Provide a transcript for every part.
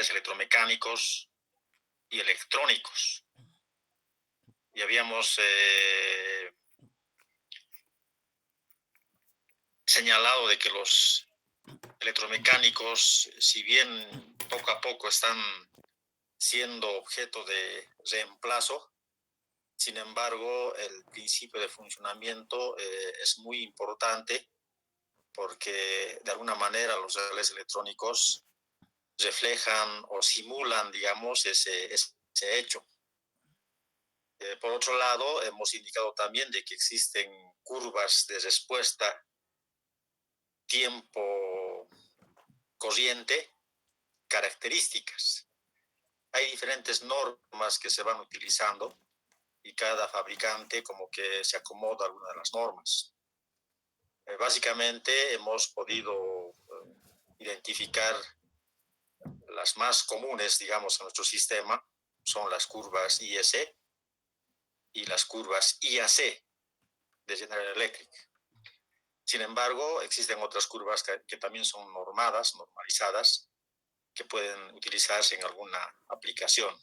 relés electromecánicos y electrónicos. Y habíamos señalado de que los electromecánicos, si bien poco a poco están siendo objeto de reemplazo, sin embargo, el principio de funcionamiento es muy importante porque de alguna manera los relés electrónicos reflejan o simulan, digamos, ese hecho. Por otro lado, hemos indicado también de que existen curvas de respuesta tiempo corriente características. Hay diferentes normas que se van utilizando y cada fabricante como que se acomoda a alguna de las normas. Básicamente hemos podido identificar las más comunes, digamos, en nuestro sistema, son las curvas IEC y las curvas IAC de General Electric. Sin embargo, existen otras curvas que también son normalizadas, que pueden utilizarse en alguna aplicación.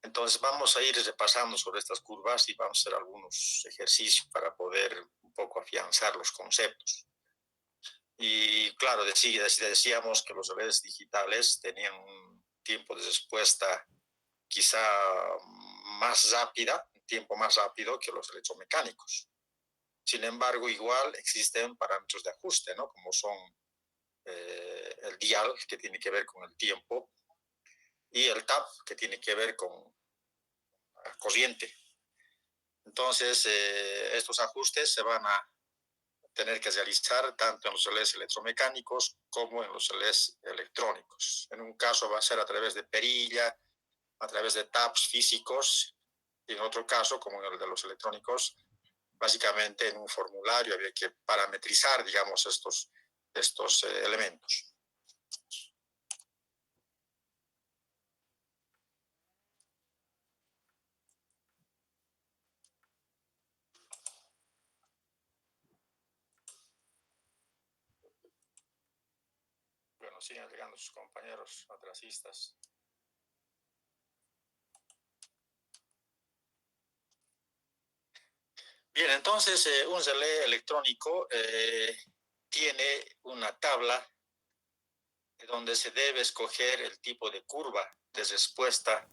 Entonces vamos a ir repasando sobre estas curvas y vamos a hacer algunos ejercicios para poder un poco afianzar los conceptos. Y claro, decíamos que los relés digitales tenían un tiempo de respuesta quizá más rápida, un tiempo más rápido que los electromecánicos. Sin embargo, igual existen parámetros de ajuste, ¿no? Como son el dial, que tiene que ver con el tiempo, y el tap, que tiene que ver con la corriente. Entonces, estos ajustes se van a tener que realizar tanto en los relés electromecánicos como en los relés electrónicos. En un caso va a ser a través de perilla, a través de taps físicos, y en otro caso, como en el de los electrónicos, básicamente en un formulario había que parametrizar, digamos, estos elementos. Bueno, siguen llegando sus compañeros atrasistas. Bien, entonces un relé electrónico tiene una tabla donde se debe escoger el tipo de curva de respuesta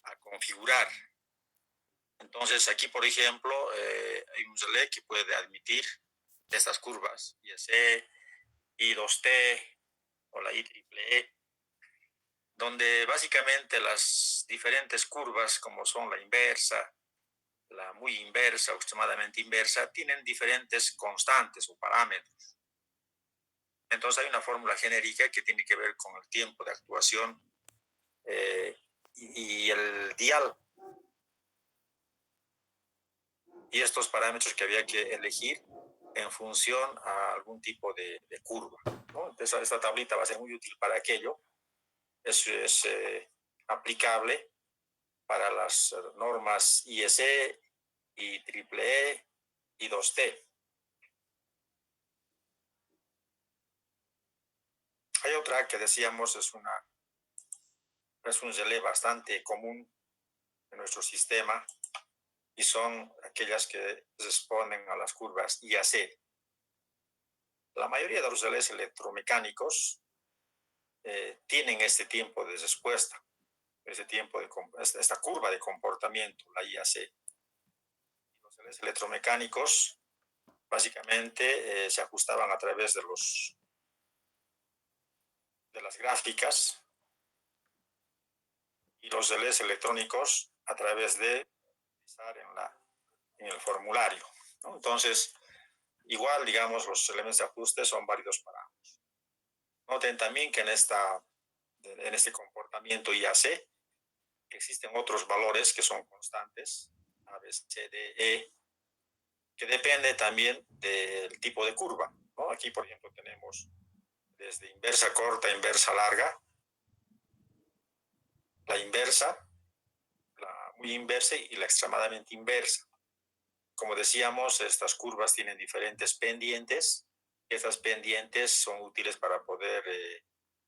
a configurar. Entonces aquí, por ejemplo, hay un relé que puede admitir estas curvas, IEC, I2T o la IEEE, donde básicamente las diferentes curvas, como son la inversa, la muy inversa o extremadamente inversa, tienen diferentes constantes o parámetros. Entonces hay una fórmula genérica que tiene que ver con el tiempo de actuación y el dial. Y estos parámetros que había que elegir en función a algún tipo de curva, ¿no? Entonces esta tablita va a ser muy útil para aquello. Eso es aplicable para las normas IEC, IEEE y 2T. Hay otra que decíamos es un relé bastante común en nuestro sistema y son aquellas que responden a las curvas IAC. La mayoría de los relés electromecánicos tienen este tiempo de respuesta, esta curva de comportamiento, la IAC. Los relés electromecánicos básicamente se ajustaban a través de las gráficas y los relés electrónicos a través de utilizar en el formulario, ¿no? Entonces, igual, digamos, los elementos de ajuste son válidos para ambos. Noten también que en este comportamiento IAC existen otros valores que son constantes, A, B, C, D, E, que depende también del tipo de curva, ¿no? Aquí, por ejemplo, tenemos desde inversa corta, inversa larga, la inversa, la muy inversa y la extremadamente inversa. Como decíamos, estas curvas tienen diferentes pendientes. Estas pendientes son útiles para poder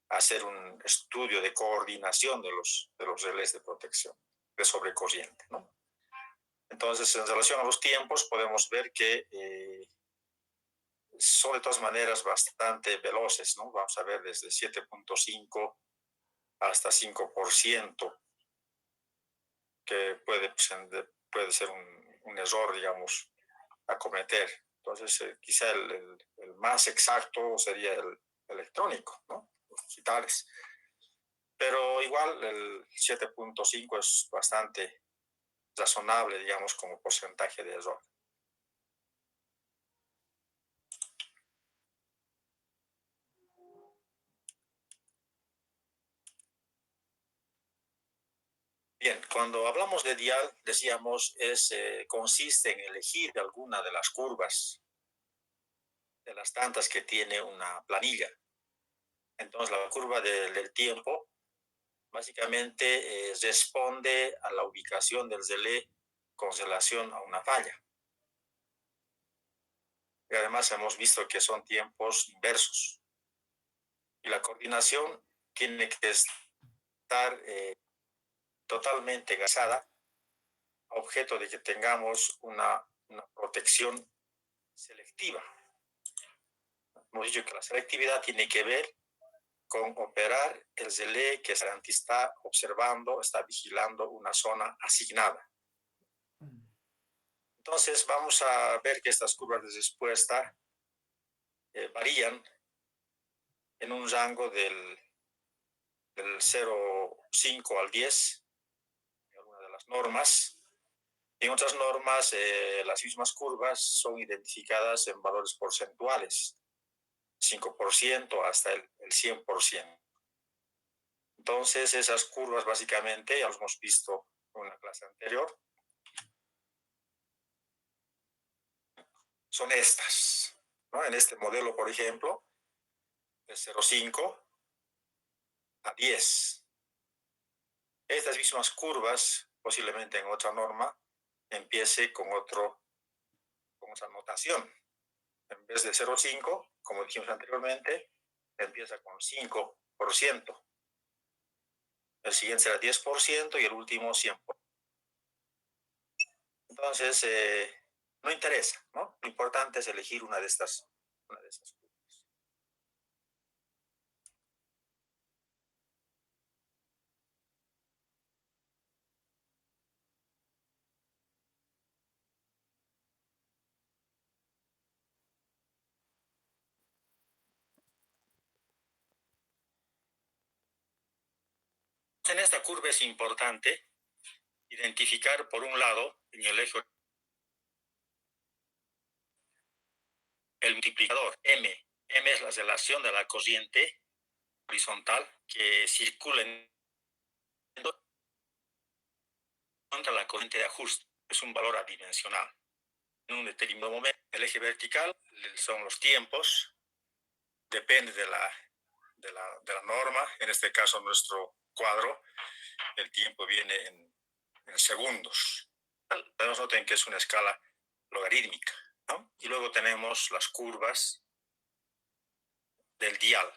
hacer un estudio de coordinación de los relés de protección de sobrecorriente, ¿no? Entonces, en relación a los tiempos, podemos ver que son de todas maneras bastante veloces, ¿no? Vamos a ver desde 7.5 hasta 5%, que puede ser un error, digamos, a cometer. Entonces, quizá el más exacto sería el electrónico, ¿no? Los digitales. Pero igual el 7.5 es bastante razonable, digamos, como porcentaje de error. Bien, cuando hablamos de dial, decíamos, consiste en elegir alguna de las curvas, de las tantas que tiene una planilla. Entonces, la curva del tiempo básicamente responde a la ubicación del relé con relación a una falla. Y además hemos visto que son tiempos inversos. Y la coordinación tiene que estar totalmente gasada, a objeto de que tengamos una protección selectiva. Hemos dicho que la selectividad tiene que ver con operar el relé que está observando, está vigilando una zona asignada. Entonces vamos a ver que estas curvas de respuesta varían en un rango del 0,5 al 10, en alguna de las normas. En otras normas, las mismas curvas son identificadas en valores porcentuales, 5% hasta el 100%. Entonces, esas curvas básicamente, ya los hemos visto en una clase anterior, son estas, ¿no? En este modelo, por ejemplo, de 0,5 a 10. Estas mismas curvas, posiblemente en otra norma, empiece con otra notación. En vez de 0,5, como dijimos anteriormente, empieza con 5%. El siguiente será 10% y el último 100%. Entonces, no interesa, ¿no? Lo importante es elegir una de estas curvas. En esta curva es importante identificar, por un lado, en el eje, el multiplicador M. M es la relación de la corriente horizontal que circula contra la corriente de ajuste. Es un valor adimensional. En un determinado momento, el eje vertical son los tiempos, depende de la norma. En este caso, nuestro cuadro, el tiempo viene en segundos. Podemos notar que es una escala logarítmica, ¿no? Y luego tenemos las curvas del dial.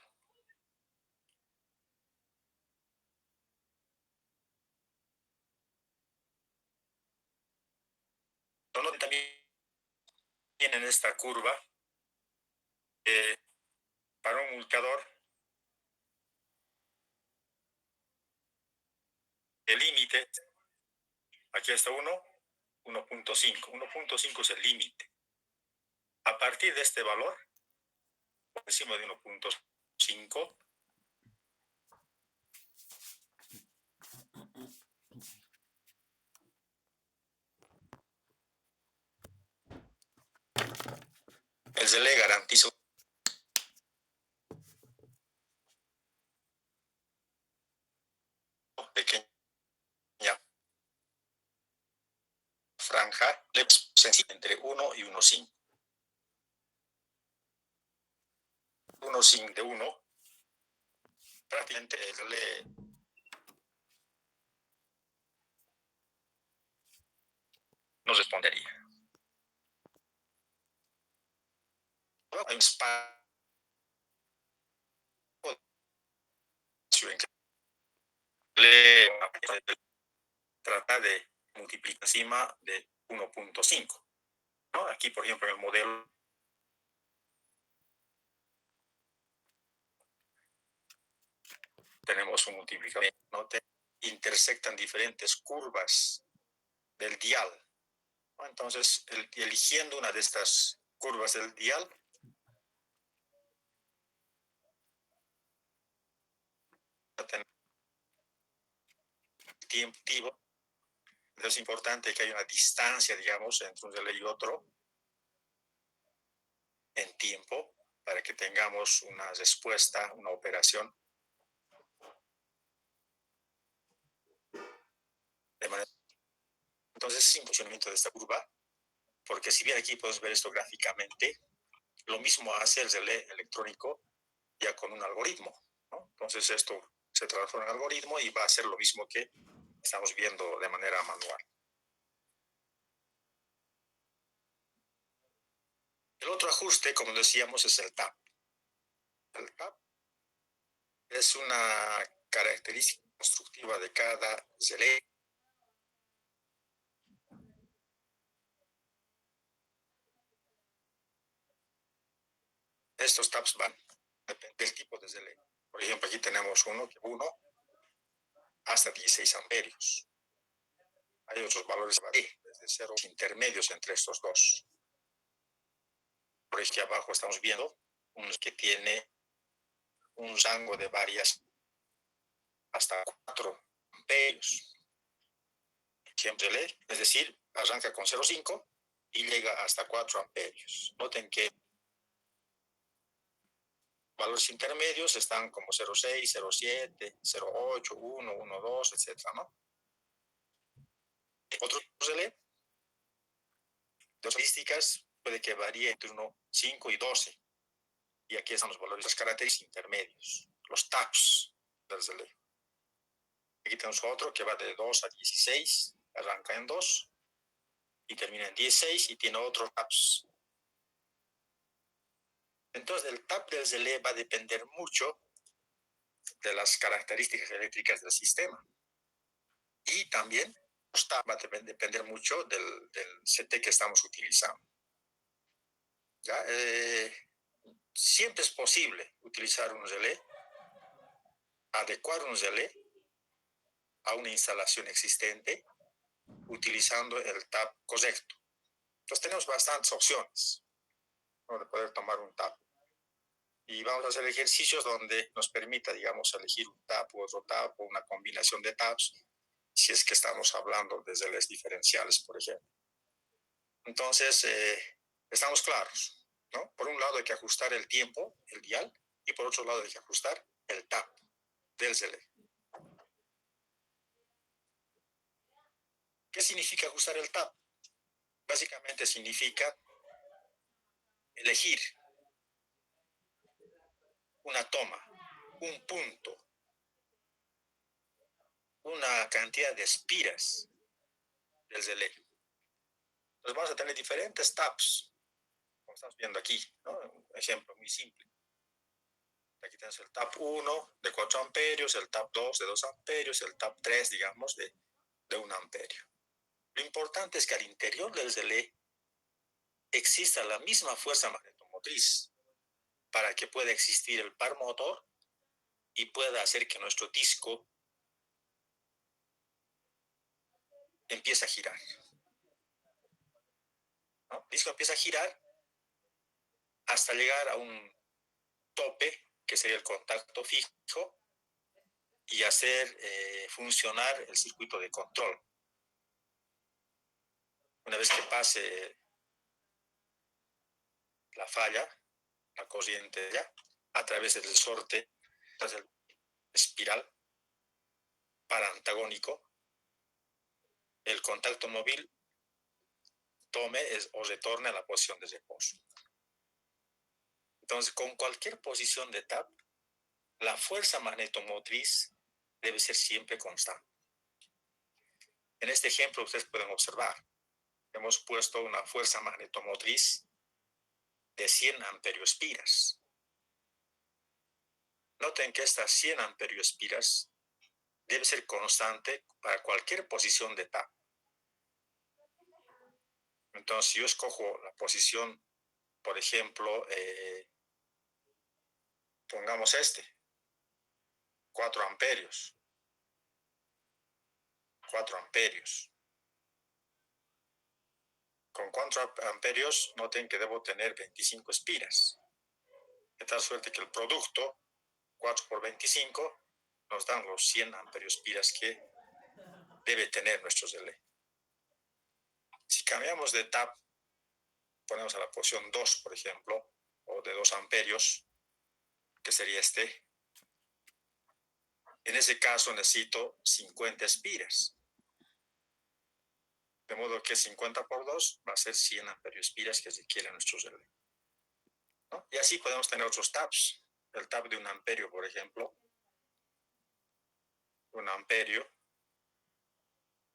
También en esta curva, para un multiplicador, el límite, aquí está 1.5. 1.5 es el límite. A partir de este valor, por encima de 1.5, el relé garantiza una pequeña franja entre 1 y 1.5. 1.5 de 1, prácticamente el relé no respondería. Hay un espacio le trata de multiplicar encima de 1.5, ¿no? Aquí, por ejemplo, en el modelo tenemos un multiplicador, ¿no? Intersectan diferentes curvas del dial, ¿no? Entonces, eligiendo una de estas curvas del dial, tiempo, es importante que haya una distancia, digamos, entre un delay y otro en tiempo para que tengamos una respuesta, una operación de manera. Entonces, sin funcionamiento de esta curva, porque si bien aquí puedes ver esto gráficamente, lo mismo hace el relé electrónico ya con un algoritmo, ¿no? Entonces esto se transforma en algoritmo y va a hacer lo mismo que estamos viendo de manera manual. El otro ajuste, como decíamos, es el TAP. El TAP es una característica constructiva de cada relé. Estos TAPs van, depende del tipo de relé. Por ejemplo, aquí tenemos uno hasta 16 amperios. Hay otros valores desde 0 intermedios entre estos dos. Por aquí abajo estamos viendo unos que tiene un rango de varias hasta 4 amperios. Siempre lee, es decir, arranca con 0,5 y llega hasta 4 amperios. Noten que valores intermedios están como 0,6, 0,7, 0,8, 1, 1,2, etcétera, ¿no? Otros relé de estadísticas puede que varíe entre 5 y 12. Y aquí están los valores, las características intermedios, los TAPs del relé. Aquí tenemos otro que va de 2 a 16, arranca en 2 y termina en 16 y tiene otros TAPs. Entonces, el TAP del relé va a depender mucho de las características eléctricas del sistema. Y también los TAP va a depender mucho del CT que estamos utilizando. ¿Ya? Siempre es posible utilizar un relé, adecuar un relé a una instalación existente utilizando el TAP correcto. Entonces tenemos bastantes opciones, ¿no?, de poder tomar un TAP. Y vamos a hacer ejercicios donde nos permita, digamos, elegir un TAP u otro TAP o una combinación de TAPs, si es que estamos hablando de relés diferenciales, por ejemplo. Entonces, estamos claros, ¿no? Por un lado hay que ajustar el tiempo, el dial, y por otro lado hay que ajustar el TAP del relé. ¿Qué significa ajustar el TAP? Básicamente significa elegir una toma, un punto, una cantidad de espiras del relé. Entonces vamos a tener diferentes TAPs, como estamos viendo aquí, ¿no? Un ejemplo muy simple. Aquí tenemos el TAP 1 de 4 amperios, el TAP 2 de 2 amperios, el TAP 3, digamos, de 1 amperio. Lo importante es que al interior del relé exista la misma fuerza magnetomotriz para que pueda existir el par motor y pueda hacer que nuestro disco empiece a girar, ¿no? El disco empieza a girar hasta llegar a un tope, que sería el contacto fijo, y hacer funcionar el circuito de control. Una vez que pase la falla, la corriente ya, a través del resorte, del espiral parantagónico, el contacto móvil tome o retorne a la posición de reposo. Entonces, con cualquier posición de TAP, la fuerza magnetomotriz debe ser siempre constante. En este ejemplo, ustedes pueden observar, hemos puesto una fuerza magnetomotriz de 100 amperioespiras. Noten que estas 100 amperioespiras debe ser constante para cualquier posición de TAP. Entonces, si yo escojo la posición, por ejemplo, pongamos 4 amperios. 4 amperios. Con 4 amperios, noten que debo tener 25 espiras. De tal suerte que el producto, 4 por 25, nos dan los 100 amperioespiras que debe tener nuestro relé. Si cambiamos de TAP, ponemos a la posición 2, por ejemplo, o de 2 amperios, que sería En ese caso necesito 50 espiras. De modo que 50 por 2 va a ser 100 amperioespiras que requiere nuestro relé, ¿no? Y así podemos tener otros taps. El tap de 1 amperio, por ejemplo. 1 amperio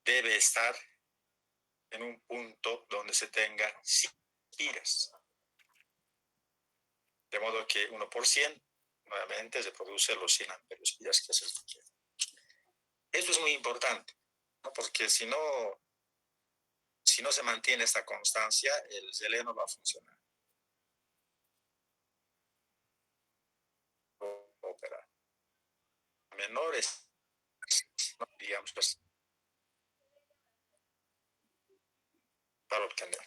debe estar en un punto donde se tenga 100 espiras. De modo que 1 por 100, nuevamente se produce los 100 amperioespiras que se requieren. Esto es muy importante, ¿no? Porque si no se mantiene esta constancia, el relé no va a funcionar. Operar. Menores, digamos, pues, para obtener.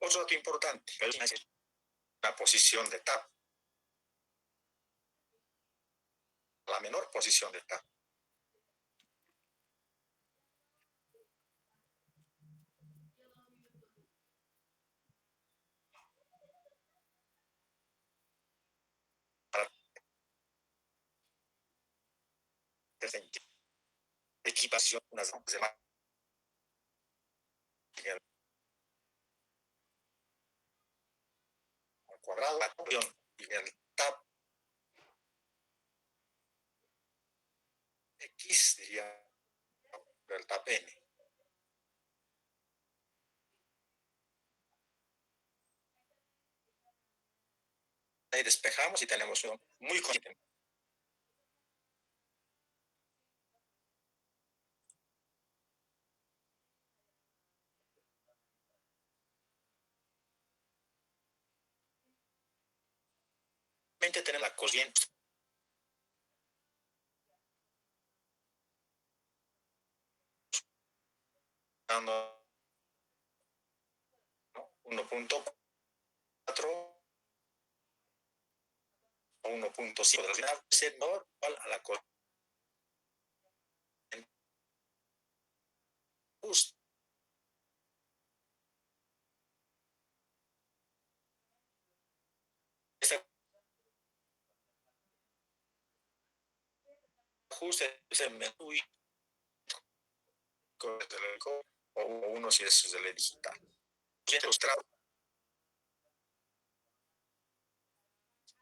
Otro dato importante, la posición de TAP. La menor posición de TAP. Equipación, unas demás. Al cuadrado, y el TAP X diría el TAP N. Ahí despejamos y tenemos uno muy consistente. Tenemos la corriente. Dando 1.4 o 1.5 de la ser menor a la corriente. Justo. Este ajuste es el menú o uno si es de la digital.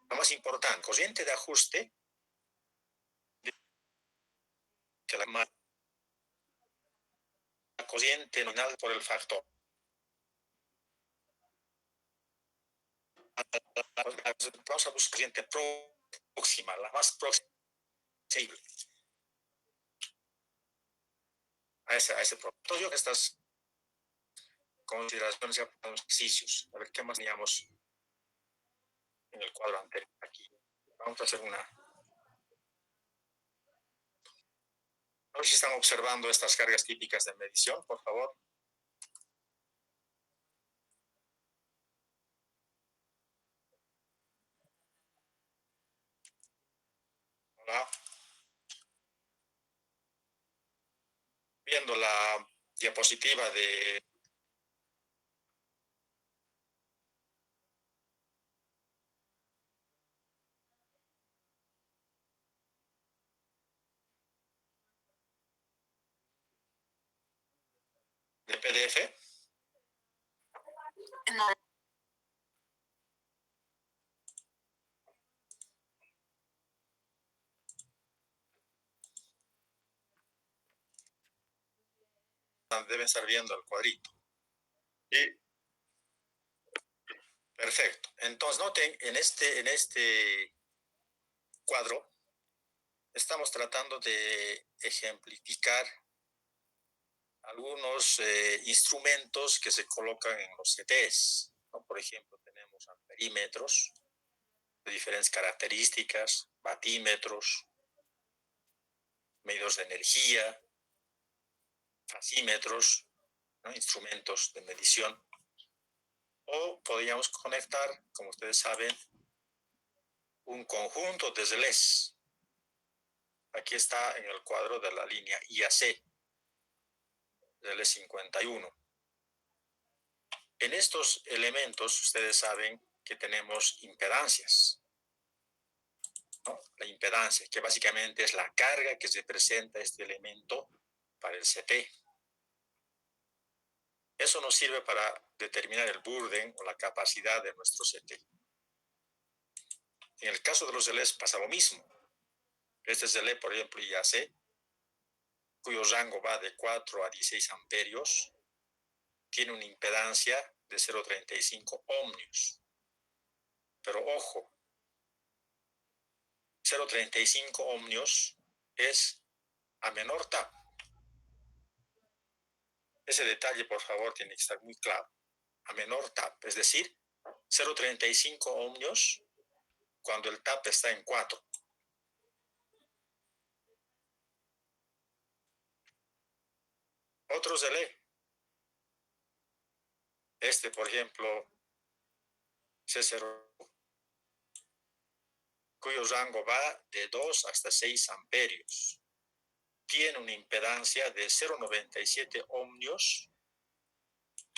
Lo más importante, corriente de ajuste que la corriente nominal por el factor. Vamos a buscar corriente próxima, la más próxima a ese producto. Yo estas consideraciones ya para los ejercicios. A ver qué más teníamos en el cuadro anterior. Aquí vamos a hacer una. A ver si están observando estas cargas típicas de medición, por favor. Hola. Viendo la diapositiva de PDF. No. deben estar viendo el cuadrito. Y perfecto. Entonces, noten, en este cuadro estamos tratando de ejemplificar algunos instrumentos que se colocan en los CTs, ¿no? Por ejemplo, tenemos amperímetros de diferentes características, batímetros, medidores de energía, fasímetros, ¿no? Instrumentos de medición. O podríamos conectar, como ustedes saben, un conjunto de relés. Aquí está en el cuadro de la línea IAC, relé 51. En estos elementos, ustedes saben que tenemos impedancias, ¿no? La impedancia, que básicamente es la carga que se presenta este elemento para el CT. Eso nos sirve para determinar el burden o la capacidad de nuestro CT. En el caso de los relés pasa lo mismo. Este es relé, por ejemplo, IAC, cuyo rango va de 4 a 16 amperios, tiene una impedancia de 0,35 ohmios. Pero ojo, 0,35 ohmios es a menor tap. Ese detalle, por favor, tiene que estar muy claro. A menor tap, es decir, 0,35 ohmios cuando el tap está en 4. Otros relé. Este, por ejemplo, C0, cuyo rango va de 2 hasta 6 amperios. Tiene una impedancia de 0,97 ohmios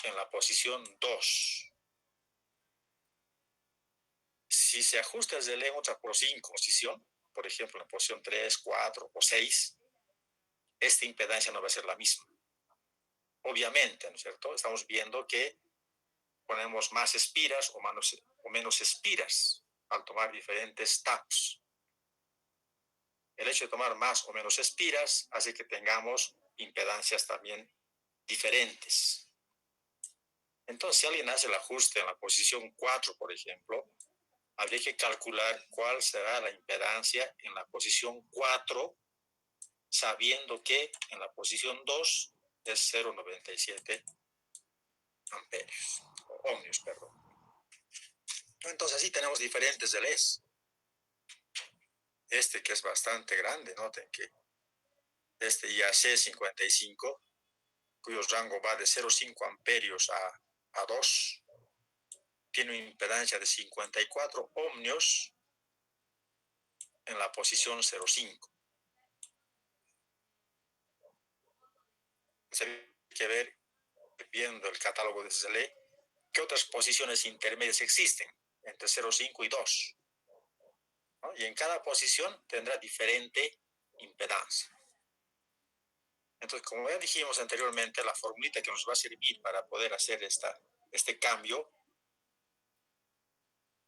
en la posición 2. Si se ajusta el relé en otra posición, por ejemplo, en la posición 3, 4 o 6, esta impedancia no va a ser la misma. Obviamente, ¿no es cierto? Estamos viendo que ponemos más espiras o menos espiras al tomar diferentes taps. El hecho de tomar más o menos espiras hace que tengamos impedancias también diferentes. Entonces, si alguien hace el ajuste en la posición 4, por ejemplo, habría que calcular cuál será la impedancia en la posición 4, sabiendo que en la posición 2 es 0,97 amperios, ohmios, perdón. Entonces, así tenemos diferentes relés. Este que es bastante grande, noten que este IAC 55, cuyo rango va de 0,5 amperios a 2, tiene una impedancia de 54 ohmios en la posición 0,5. Hay que ver, viendo el catálogo de relé, qué otras posiciones intermedias existen entre 0,5 y 2, ¿no? Y en cada posición tendrá diferente impedancia. Entonces, como ya dijimos anteriormente, la formulita que nos va a servir para poder hacer este cambio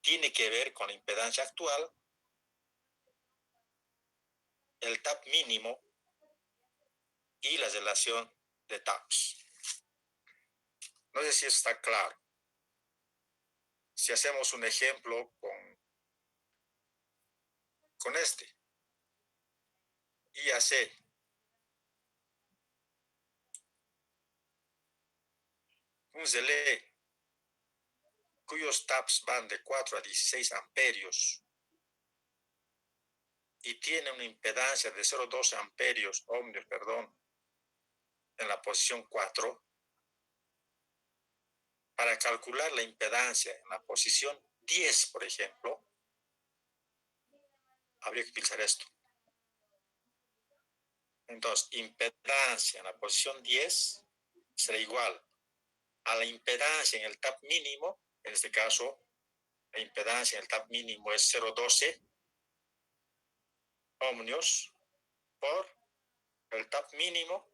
tiene que ver con la impedancia actual, el tap mínimo y la relación de taps. No sé si eso está claro. Si hacemos un ejemplo con este IAC, un relé cuyos taps van de 4 a 16 amperios y tiene una impedancia de 0,12 amperios, ohmios, perdón, en la posición 4, para calcular la impedancia en la posición 10, por ejemplo, habría que utilizar esto. Entonces, impedancia en la posición 10 será igual a la impedancia en el tap mínimo. En este caso, la impedancia en el tap mínimo es 0,12 ohmios por el tap mínimo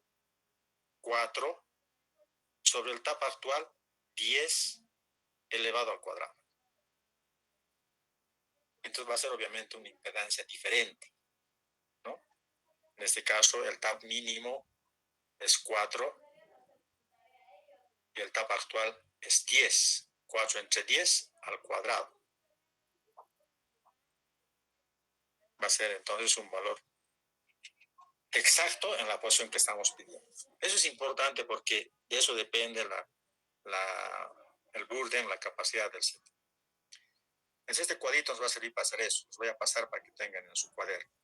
4 sobre el tap actual 10 elevado al cuadrado. Entonces va a ser obviamente una impedancia diferente, ¿no? En este caso el tap mínimo es 4 y el TAP actual es 10. 4 entre 10 al cuadrado. Va a ser entonces un valor exacto en la posición que estamos pidiendo. Eso es importante porque de eso depende el burden, la capacidad del set. Entonces este cuadrito nos va a servir para hacer eso. Los voy a pasar para que tengan en su cuaderno.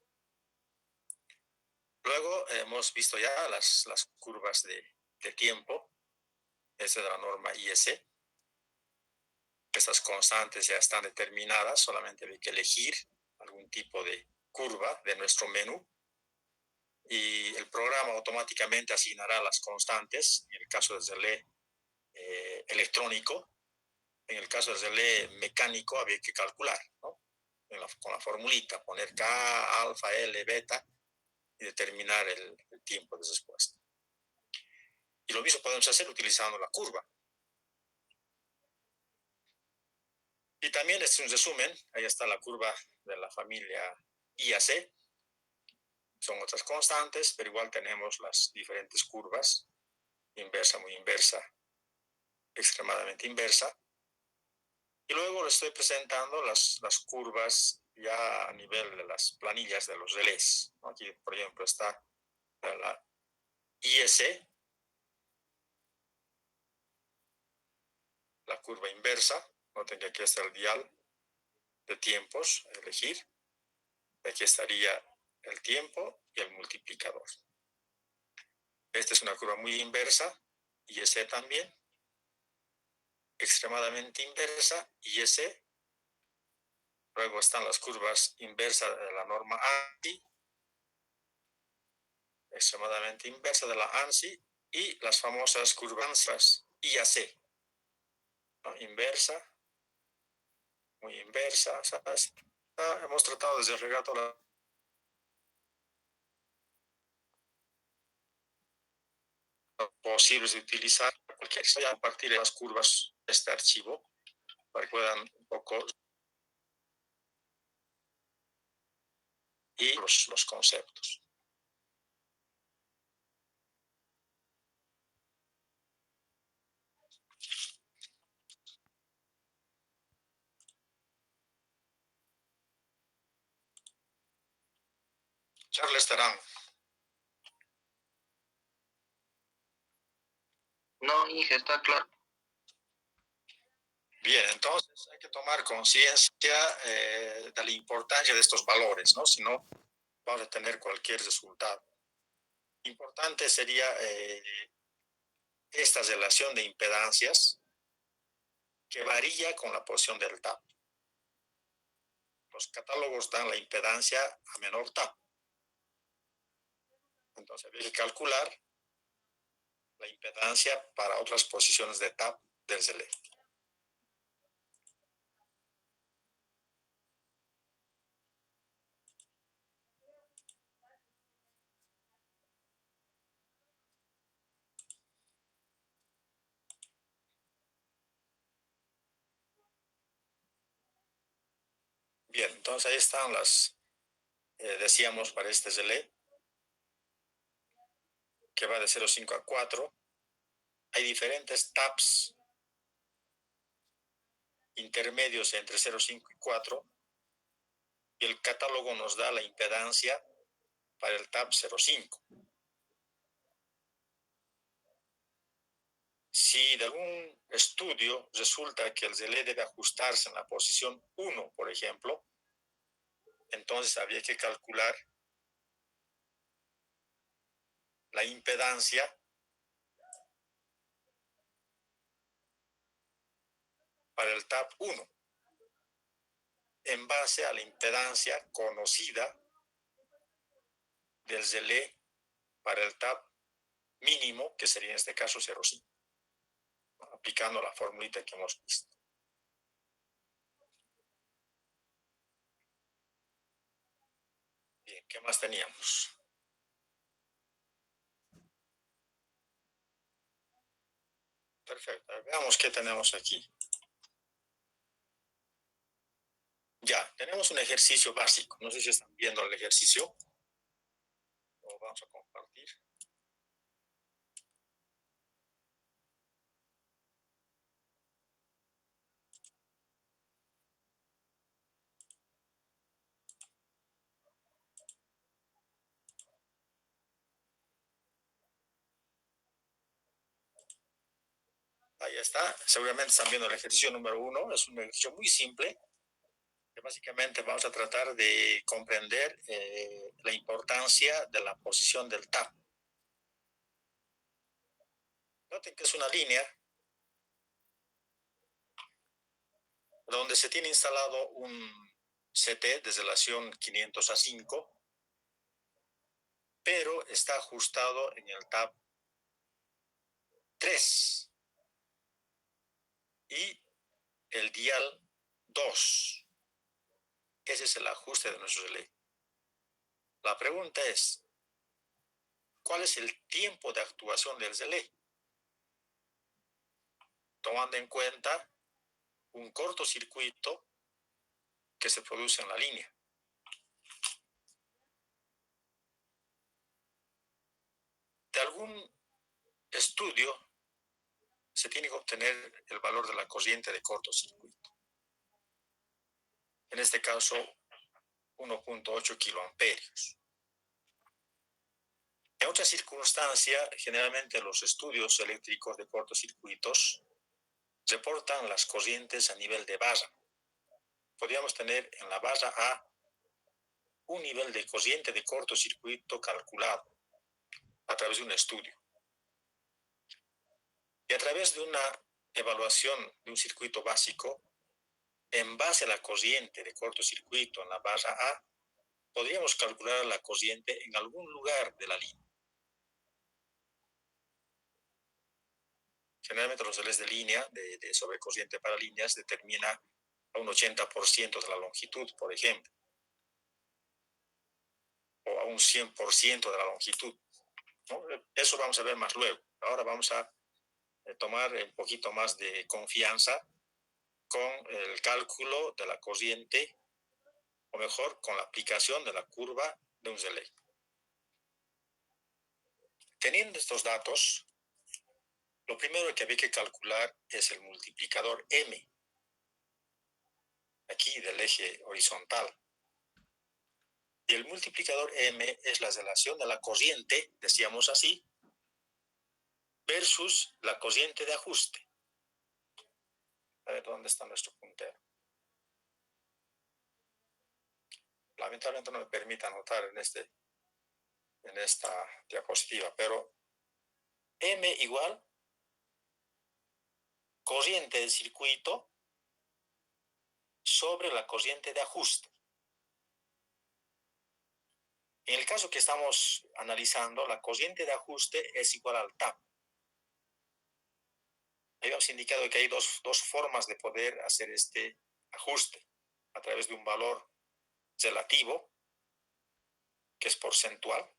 Luego hemos visto ya las curvas de tiempo. Esa es la norma IS. Estas constantes ya están determinadas. Solamente hay que elegir algún tipo de curva de nuestro menú. Y el programa automáticamente asignará las constantes. En el caso del relé electrónico, en el caso del relé mecánico había que calcular, ¿no? Con la formulita, poner K, alfa, L, beta y determinar el tiempo de respuesta. Y lo mismo podemos hacer utilizando la curva. Y también este es un resumen. Ahí está la curva de la familia IAC. Son otras constantes, pero igual tenemos las diferentes curvas. Inversa, muy inversa, extremadamente inversa. Y luego les estoy presentando las curvas ya a nivel de las planillas de los relés. Aquí, por ejemplo, está la IS, la curva inversa. Noten que aquí está el dial de tiempos a elegir. Aquí estaría el tiempo y el multiplicador. Esta es una curva muy inversa, IS también. Extremadamente inversa, IS. Luego están las curvas inversas de la norma ANSI, extremadamente inversa de la ANSI, y las famosas curvas IAC, ¿no? Inversa, muy inversa, ¿sabes? Hemos tratado de desarrollar todas las posibles de utilizar cualquier a partir de las curvas de este archivo para que puedan un poco y los conceptos. Charles Terán. No, hija, está claro. Bien, entonces hay que tomar conciencia de la importancia de estos valores, ¿no? Si no, vamos a tener cualquier resultado. Importante sería esta relación de impedancias que varía con la posición del TAP. Los catálogos dan la impedancia a menor TAP. Entonces hay que calcular la impedancia para otras posiciones de TAP del relé. Bien, entonces ahí están las, decíamos para este relé, que va de 0,5 a 4. Hay diferentes TAPs intermedios entre 0,5 y 4. Y el catálogo nos da la impedancia para el TAP 0,5. Si de algún estudio resulta que el relé debe ajustarse en la posición 1, por ejemplo, entonces habría que calcular la impedancia para el TAP 1 en base a la impedancia conocida del relé para el TAP mínimo, que sería en este caso 0,5, aplicando la formulita que hemos visto. Bien, ¿qué más teníamos? Perfecto, veamos qué tenemos aquí. Ya, tenemos un ejercicio básico. No sé si están viendo el ejercicio. Lo vamos a compartir. Ahí está. Seguramente están viendo el ejercicio número 1. Es un ejercicio muy simple, que básicamente vamos a tratar de comprender la importancia de la posición del tap. Noten que es una línea donde se tiene instalado un CT de relación 500 a 5, pero está ajustado en el tap 3 y el dial 2. Ese es el ajuste de nuestro relé. La pregunta es, ¿cuál es el tiempo de actuación del relé? Tomando en cuenta un cortocircuito que se produce en la línea. De algún estudio se tiene que obtener el valor de la corriente de cortocircuito. En este caso, 1.8 kiloamperios. En otra circunstancia, generalmente los estudios eléctricos de cortocircuitos reportan las corrientes a nivel de barra. Podríamos tener en la barra A un nivel de corriente de cortocircuito calculado a través de un estudio. Y a través de una evaluación de un circuito básico, en base a la corriente de cortocircuito en la barra A, podríamos calcular la corriente en algún lugar de la línea. Generalmente los relés de línea, de sobrecorriente para líneas, determina a un 80% de la longitud, por ejemplo, o a un 100% de la longitud, ¿no? Eso vamos a ver más luego. Ahora vamos a tomar un poquito más de confianza con el cálculo de la corriente, o mejor, con la aplicación de la curva de un relé. Teniendo estos datos, lo primero que había que calcular es el multiplicador M, aquí del eje horizontal. Y el multiplicador M es la relación de la corriente, decíamos así, versus la corriente de ajuste. A ver, ¿dónde está nuestro puntero? Lamentablemente no me permite anotar en esta diapositiva, pero M igual corriente del circuito sobre la corriente de ajuste. En el caso que estamos analizando, la corriente de ajuste es igual al tap. Habíamos indicado que hay dos formas de poder hacer este ajuste, a través de un valor relativo, que es porcentual,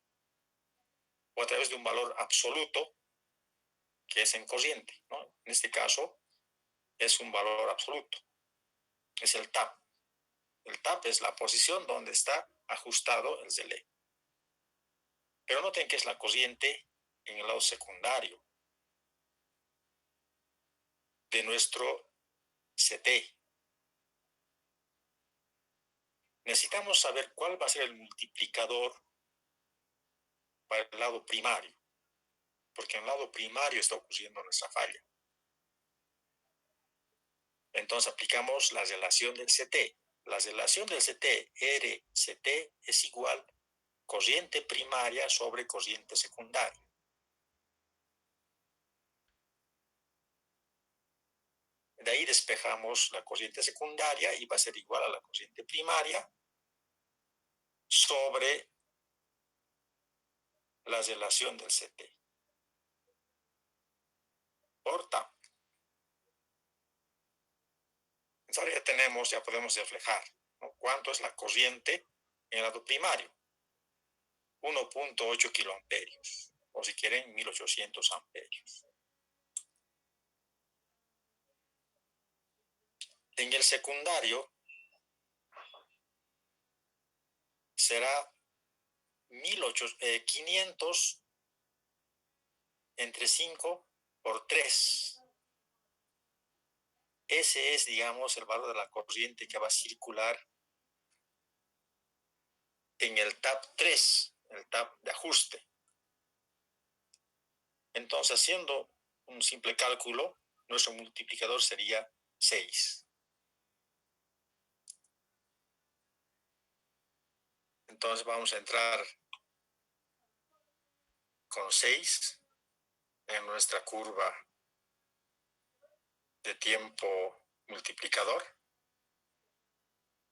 o a través de un valor absoluto, que es en corriente, ¿no? En este caso, es un valor absoluto. Es el tap. El tap es la posición donde está ajustado el relé. Pero noten que es la corriente en el lado secundario de nuestro CT. Necesitamos saber cuál va a ser el multiplicador para el lado primario, porque en el lado primario está ocurriendo nuestra falla. Entonces aplicamos la relación del CT. La relación del CT, RCT, es igual corriente primaria sobre corriente secundaria. De ahí despejamos la corriente secundaria y va a ser igual a la corriente primaria sobre la relación del CT por tap. Entonces ahora ya podemos reflejar, ¿no?, cuánto es la corriente en el lado primario. 1.8 kiloamperios, o si quieren, 1800 amperios. En el secundario será 500 entre 5 por 3. Ese es, digamos, el valor de la corriente que va a circular en el tap 3, el tap de ajuste. Entonces, haciendo un simple cálculo, nuestro multiplicador sería 6. Entonces vamos a entrar con 6 en nuestra curva de tiempo multiplicador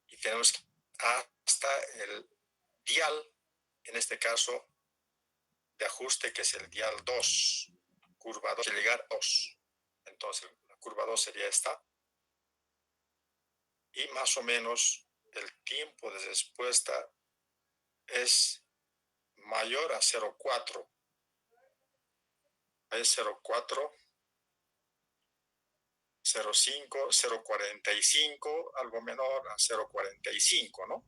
y tenemos que hasta el dial, en este caso de ajuste, que es el dial 2, curva 2, llegar a 2. Entonces la curva 2 sería esta, y más o menos el tiempo de respuesta es mayor a 0,4. Es 0,4, 0,5, 0,45, algo menor a 0,45, ¿no?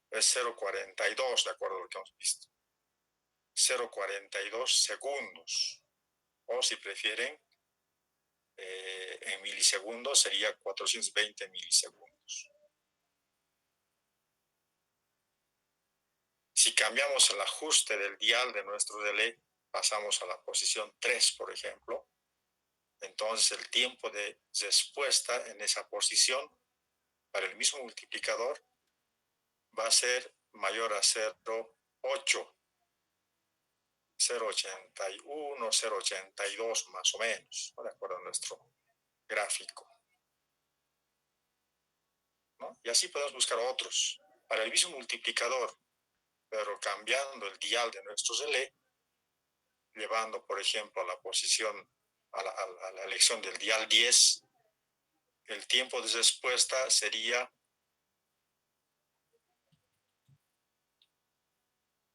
Es 0,42, de acuerdo a lo que hemos visto. 0,42 segundos. O si prefieren, en milisegundos sería 420 milisegundos. Si cambiamos el ajuste del dial de nuestro relé, pasamos a la posición 3, por ejemplo, entonces el tiempo de respuesta en esa posición para el mismo multiplicador va a ser mayor a 0,8, 0,81, 0,82 más o menos, ¿no? De acuerdo a nuestro gráfico, ¿no? Y así podemos buscar otros. Para el mismo multiplicador, pero cambiando el dial de nuestro relé, llevando, por ejemplo, a la posición, a la elección del dial 10, el tiempo de respuesta sería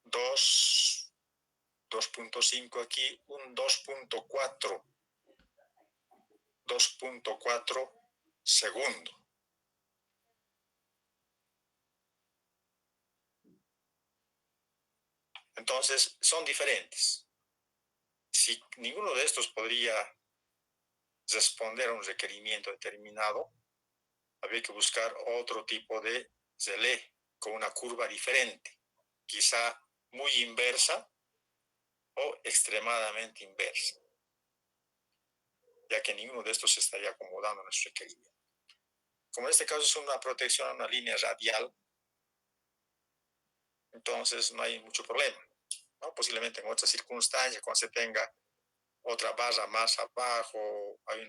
2.5 aquí, un 2.4 segundo. Entonces, son diferentes. Si ninguno de estos podría responder a un requerimiento determinado, habría que buscar otro tipo de relé con una curva diferente, quizá muy inversa o extremadamente inversa, ya que ninguno de estos se estaría acomodando a nuestro requerimiento. Como en este caso es una protección a una línea radial, entonces no hay mucho problema, ¿no? Posiblemente en otras circunstancias, cuando se tenga otra barra más abajo, hay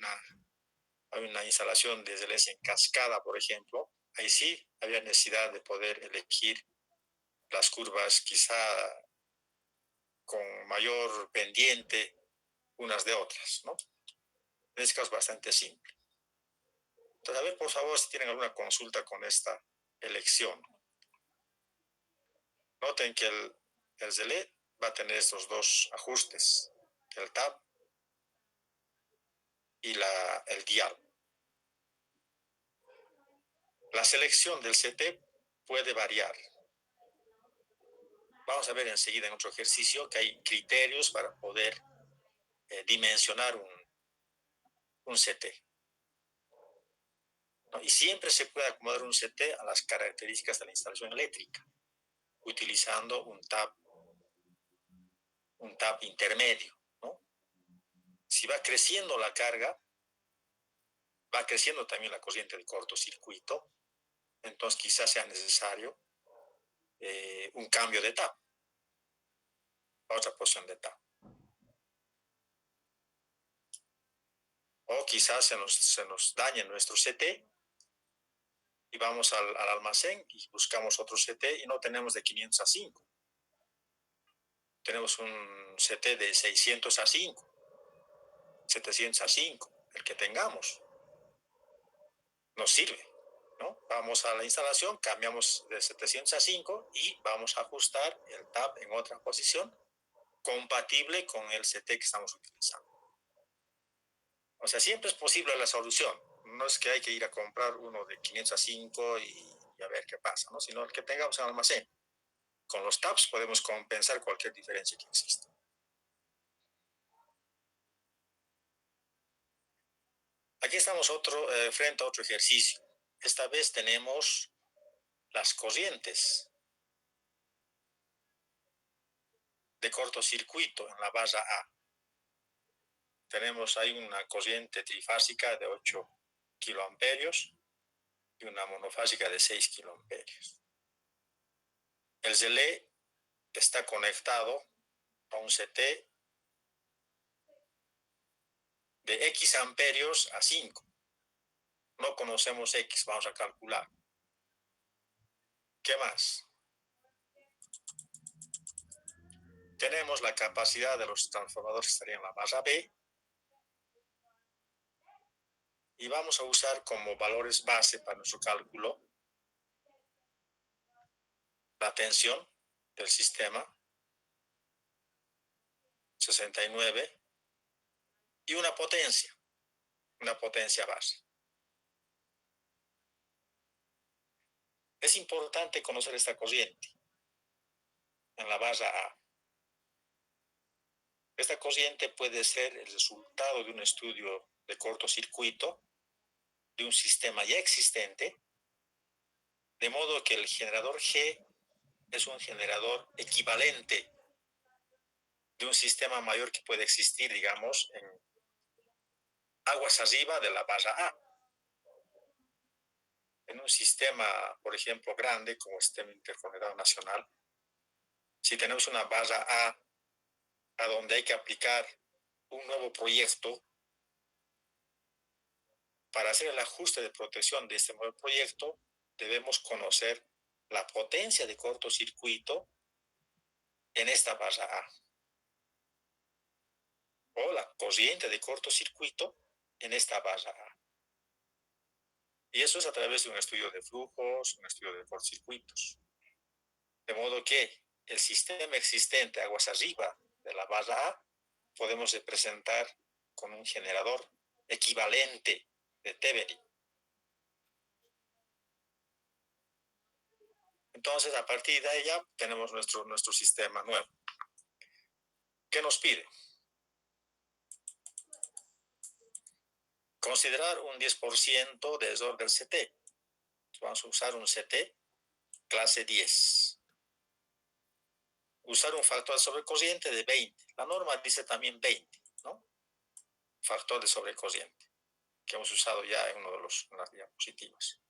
una instalación de relés en cascada, por ejemplo, ahí sí había necesidad de poder elegir las curvas quizá con mayor pendiente unas de otras, ¿no? En este caso es bastante simple. Entonces, a ver, por favor, si tienen alguna consulta con esta elección. Noten que el relé va a tener estos dos ajustes, el tab y el dial. La selección del CT puede variar. Vamos a ver enseguida en otro ejercicio que hay criterios para poder dimensionar un CT, ¿no? Y siempre se puede acomodar un CT a las características de la instalación eléctrica, utilizando un tab intermedio, ¿no? Si va creciendo la carga, va creciendo también la corriente de cortocircuito, entonces quizás sea necesario un cambio de tab, a otra posición de tab. O quizás se nos dañe nuestro CT y vamos al almacén y buscamos otro CT y no tenemos de 500 a 5. Tenemos un CT de 600 a 5, 700 a 5, el que tengamos. Nos sirve, ¿no? Vamos a la instalación, cambiamos de 700 a 5 y vamos a ajustar el tab en otra posición compatible con el CT que estamos utilizando. O sea, siempre es posible la solución. No es que hay que ir a comprar uno de 500 a 5 y a ver qué pasa, ¿no? Sino el que tengamos en el almacén. Con los tabs podemos compensar cualquier diferencia que exista. Aquí estamos frente a otro ejercicio. Esta vez tenemos las corrientes de cortocircuito en la barra A. tenemos ahí una corriente trifásica de 8 kiloamperios y una monofásica de 6 kiloamperios. El relé está conectado a un CT de X amperios a 5. No conocemos X, vamos a calcular. ¿Qué más? Tenemos la capacidad de los transformadores que estarían en la barra B y vamos a usar como valores base para nuestro cálculo la tensión del sistema 69 y una potencia base. Es importante conocer esta corriente en la barra A. Esta corriente puede ser el resultado de un estudio de cortocircuito de un sistema ya existente, de modo que el generador G es un generador equivalente de un sistema mayor que puede existir, digamos, en aguas arriba de la barra A. En un sistema, por ejemplo, grande como el sistema interconectado nacional, si tenemos una barra a donde hay que aplicar un nuevo proyecto, para hacer el ajuste de protección de este nuevo proyecto, debemos conocer la potencia de cortocircuito en esta barra A, o la corriente de cortocircuito en esta barra A. Y eso es a través de un estudio de flujos, un estudio de cortocircuitos. De modo que el sistema existente aguas arriba de la barra A podemos representar con un generador equivalente de Thevenin. Entonces, a partir de ella tenemos nuestro sistema nuevo. ¿Qué nos pide? Considerar un 10% de error del CT. Vamos a usar un CT clase 10. Usar un factor de sobrecorriente de 20. La norma dice también 20, ¿no? Factor de sobrecorriente, que hemos usado ya en una de las diapositivas.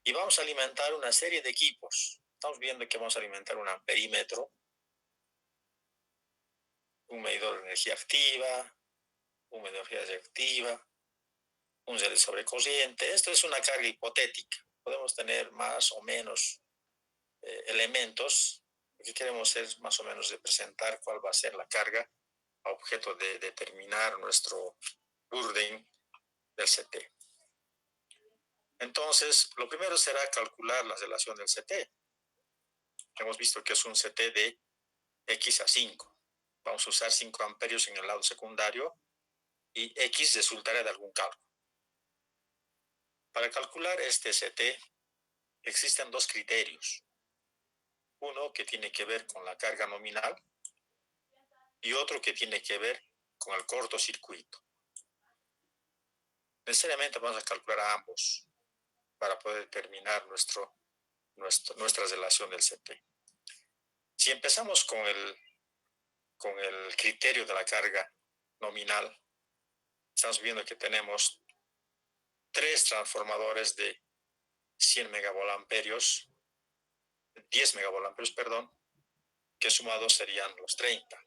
Y vamos a alimentar una serie de equipos. Estamos viendo que vamos a alimentar un amperímetro, un medidor de energía activa, un medidor de energía reactiva, un relé sobrecorriente. Esto es una carga hipotética. Podemos tener más o menos elementos. Lo que queremos es más o menos representar cuál va a ser la carga a objeto de determinar nuestro burden del CT. Entonces, lo primero será calcular la relación del CT. Hemos visto que es un CT de X a 5. Vamos a usar 5 amperios en el lado secundario y X resultará de algún cálculo. Para calcular este CT existen dos criterios. Uno que tiene que ver con la carga nominal y otro que tiene que ver con el cortocircuito. Necesariamente vamos a calcular a ambos para poder determinar nuestra relación del CT. Si empezamos con el criterio de la carga nominal, estamos viendo que tenemos 3 transformadores de 100 megavolt-amperios, 10 megavolt-amperios, perdón, que sumados serían los 30.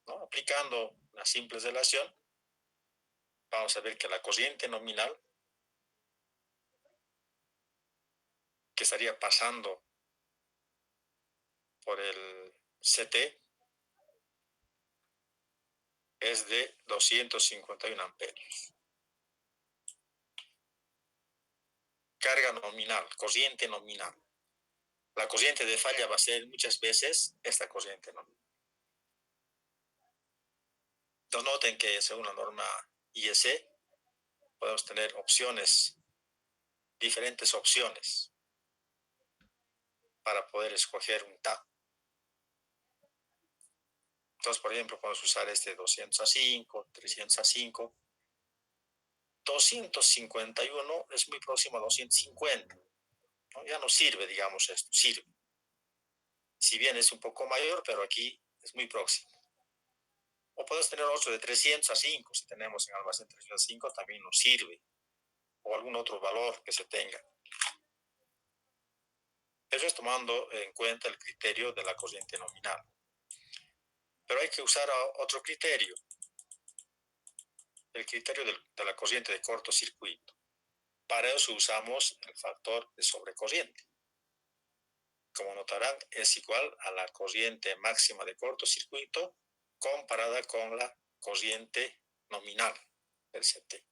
¿No? Aplicando una simple relación, vamos a ver que la corriente nominal que estaría pasando por el CT es de 251 amperios. Carga nominal, corriente nominal. La corriente de falla va a ser muchas veces esta corriente nominal. Entonces noten que según la norma IEC podemos tener opciones, diferentes opciones para poder escoger un TAP. Entonces, por ejemplo, podemos usar este 200 a 5, 300 a 5. 251 es muy próximo a 250. ¿No? Ya no sirve, digamos, esto, sirve. Si bien es un poco mayor, pero aquí es muy próximo. O puedes tener otro de 300 a 5, si tenemos en almacén 300 a 5 también nos sirve, o algún otro valor que se tenga. Eso es tomando en cuenta el criterio de la corriente nominal. Pero hay que usar otro criterio, el criterio de la corriente de cortocircuito. Para eso usamos el factor de sobrecorriente. Como notarán, es igual a la corriente máxima de cortocircuito comparada con la corriente nominal del CT.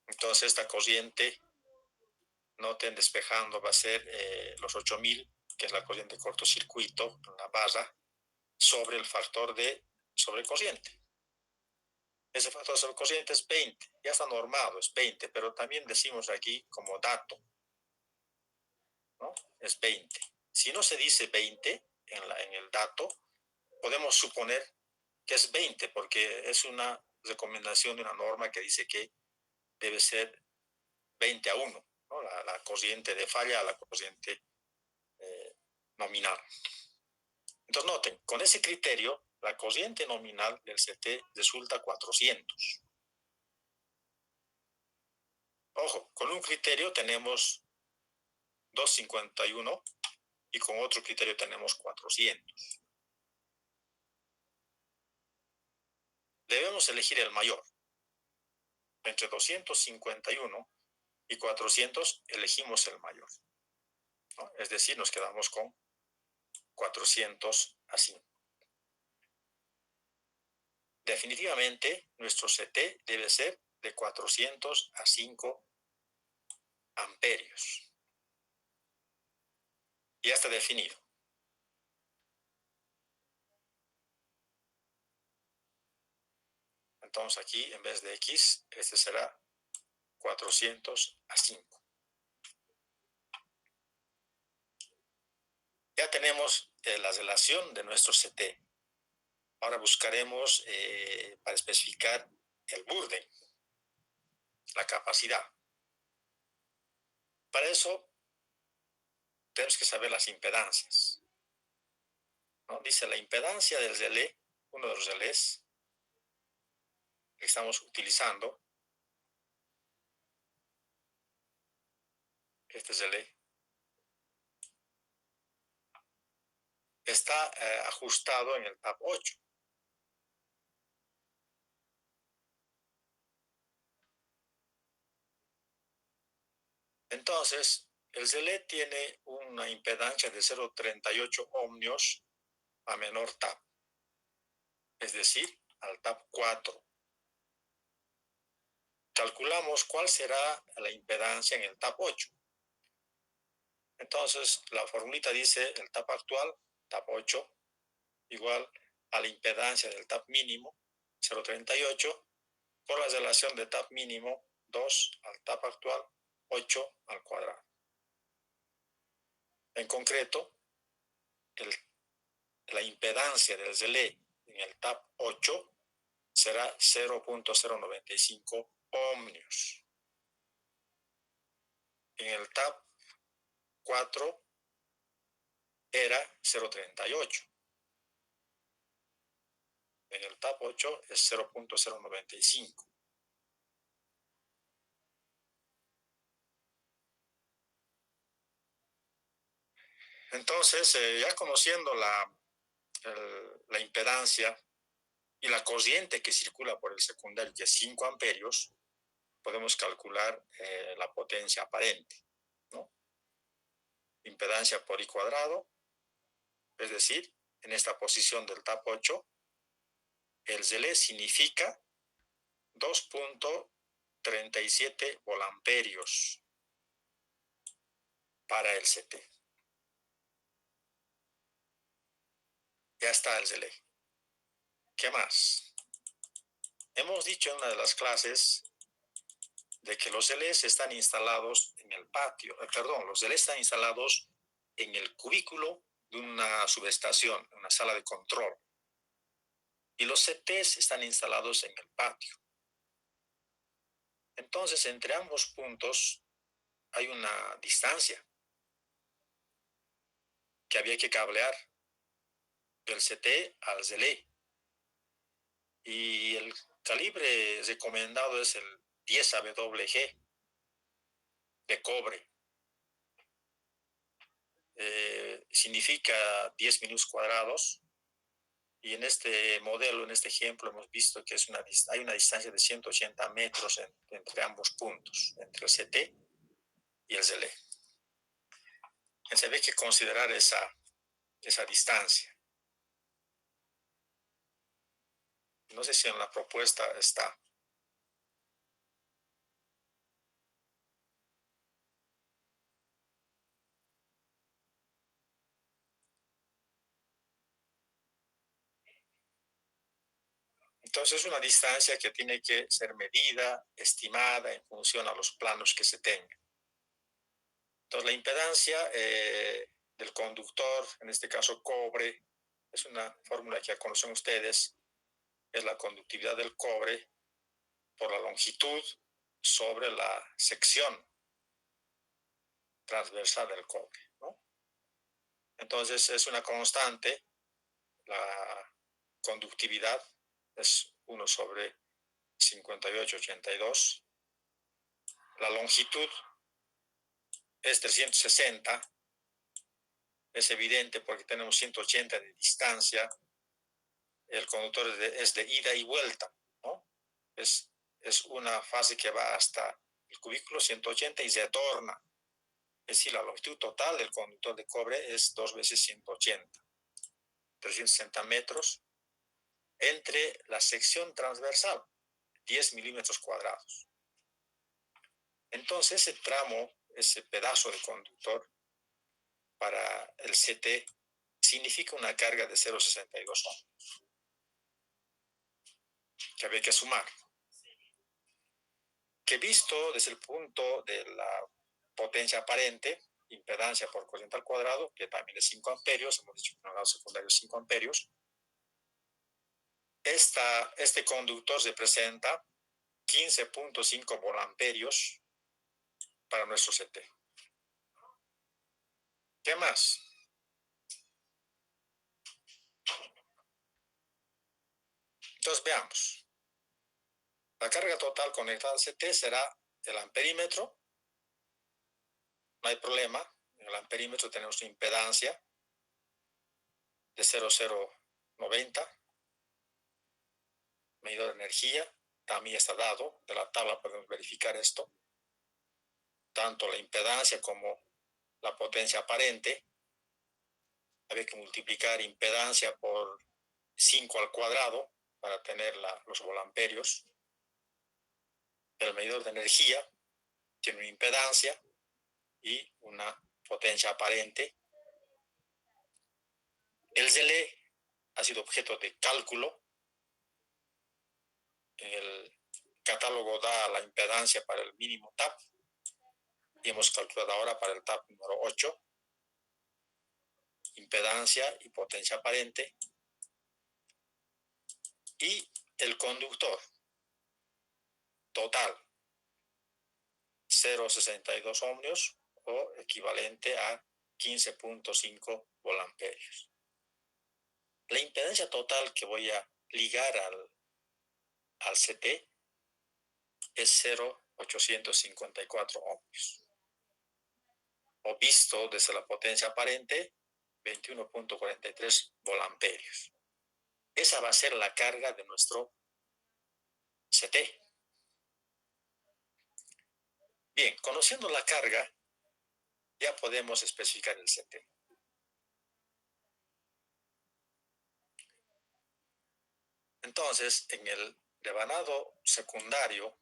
Entonces, esta corriente, noten, despejando, va a ser los 8000, que es la corriente de cortocircuito, la barra, sobre el factor de sobrecorriente. Ese factor de sobrecorriente es 20, ya está normado, es 20, pero también decimos aquí como dato, ¿no? Es 20. Si no se dice 20 en el dato, podemos suponer que es 20, porque es una recomendación de una norma que dice que debe ser 20 a 1, ¿no? La corriente de falla a la corriente nominal. Entonces noten, con ese criterio, la corriente nominal del CT resulta 400. Ojo, con un criterio tenemos 251 y con otro criterio tenemos 400. Debemos elegir el mayor. Entre 251 y 400 elegimos el mayor, ¿no? Es decir, nos quedamos con 400 a 5. Definitivamente, nuestro CT debe ser de 400 a 5 amperios. Ya está definido. Entonces aquí, en vez de X, este será 400 a 5. Ya tenemos la relación de nuestro CT. Ahora buscaremos para especificar el Burden, la capacidad. Para eso tenemos que saber las impedancias, ¿no? Dice la impedancia del relé, uno de los relés que estamos utilizando, este relé, está ajustado en el TAP 8. Entonces, el relé tiene una impedancia de 0,38 ohmios a menor TAP, es decir, al TAP 4. Calculamos cuál será la impedancia en el TAP 8. Entonces, la formulita dice el TAP actual, TAP 8, igual a la impedancia del TAP mínimo, 0,38, por la relación de TAP mínimo, 2 al TAP actual, 8 al cuadrado. En concreto, la impedancia del relé en el TAP 8 será 0.095 ohmios. En el TAP 4 era 0.38. En el TAP 8 es 0.095. Entonces, ya conociendo la impedancia y la corriente que circula por el secundario, que es 5 amperios, podemos calcular la potencia aparente, ¿no? Impedancia por I cuadrado, es decir, en esta posición del TAP 8, el relé significa 2.37 volamperios para el CT. Ya está el relé. ¿Qué más? Hemos dicho en una de las clases de que los relés están instalados en el patio, los relés están instalados en el cubículo de una subestación, una sala de control. Y los CTs están instalados en el patio. Entonces, entre ambos puntos hay una distancia que había que cablear del CT al ZLE. Y el calibre recomendado es el 10 AWG de cobre. Significa 10 milímetros cuadrados. Y en este modelo, en este ejemplo, hemos visto que hay una distancia de 180 metros entre ambos puntos, entre el CT y el ZLE. Entonces hay que considerar esa distancia. No sé si en la propuesta está. Entonces es una distancia que tiene que ser medida, estimada en función a los planos que se tengan. Entonces la impedancia del conductor, en este caso cobre, es una fórmula que ya conocen ustedes, es la conductividad del cobre por la longitud sobre la sección transversal del cobre, ¿no? Entonces es una constante, la conductividad es 1 sobre 58,82. La longitud es 360. Es evidente porque tenemos 180 de distancia. El conductor es de ida y vuelta, ¿no? Es una fase que va hasta el cubículo 180 y retorna. Es decir, la longitud total del conductor de cobre es 2 veces 180. 360 metros entre la sección transversal, 10 milímetros cuadrados. Entonces, ese tramo, ese pedazo de conductor para el CT significa una carga de 0,62 ohms que había que sumar. Que visto desde el punto de la potencia aparente, impedancia por corriente al cuadrado, que también es 5 amperios, hemos dicho que en el grado secundario es 5 amperios, este conductor representa 15,5 volamperios para nuestro CT. ¿Qué más? Entonces veamos. La carga total conectada al CT será el amperímetro. No hay problema. En el amperímetro tenemos una impedancia de 0,090. Medidor de energía también está dado. De la tabla podemos verificar esto. Tanto la impedancia como la potencia aparente. Había que multiplicar impedancia por 5 al cuadrado para tener los volamperios. El medidor de energía tiene una impedancia y una potencia aparente. El ZLE ha sido objeto de cálculo. El catálogo da la impedancia para el mínimo TAP y hemos calculado ahora para el TAP número 8. Impedancia y potencia aparente. Y el conductor total, 0,62 ohmios o equivalente a 15,5 volamperios. La impedancia total que voy a ligar al CT es 0,854 ohmios. O visto desde la potencia aparente, 21,43 volamperios. Esa va a ser la carga de nuestro CT. Bien, conociendo la carga, ya podemos especificar el CT. Entonces, en el devanado secundario,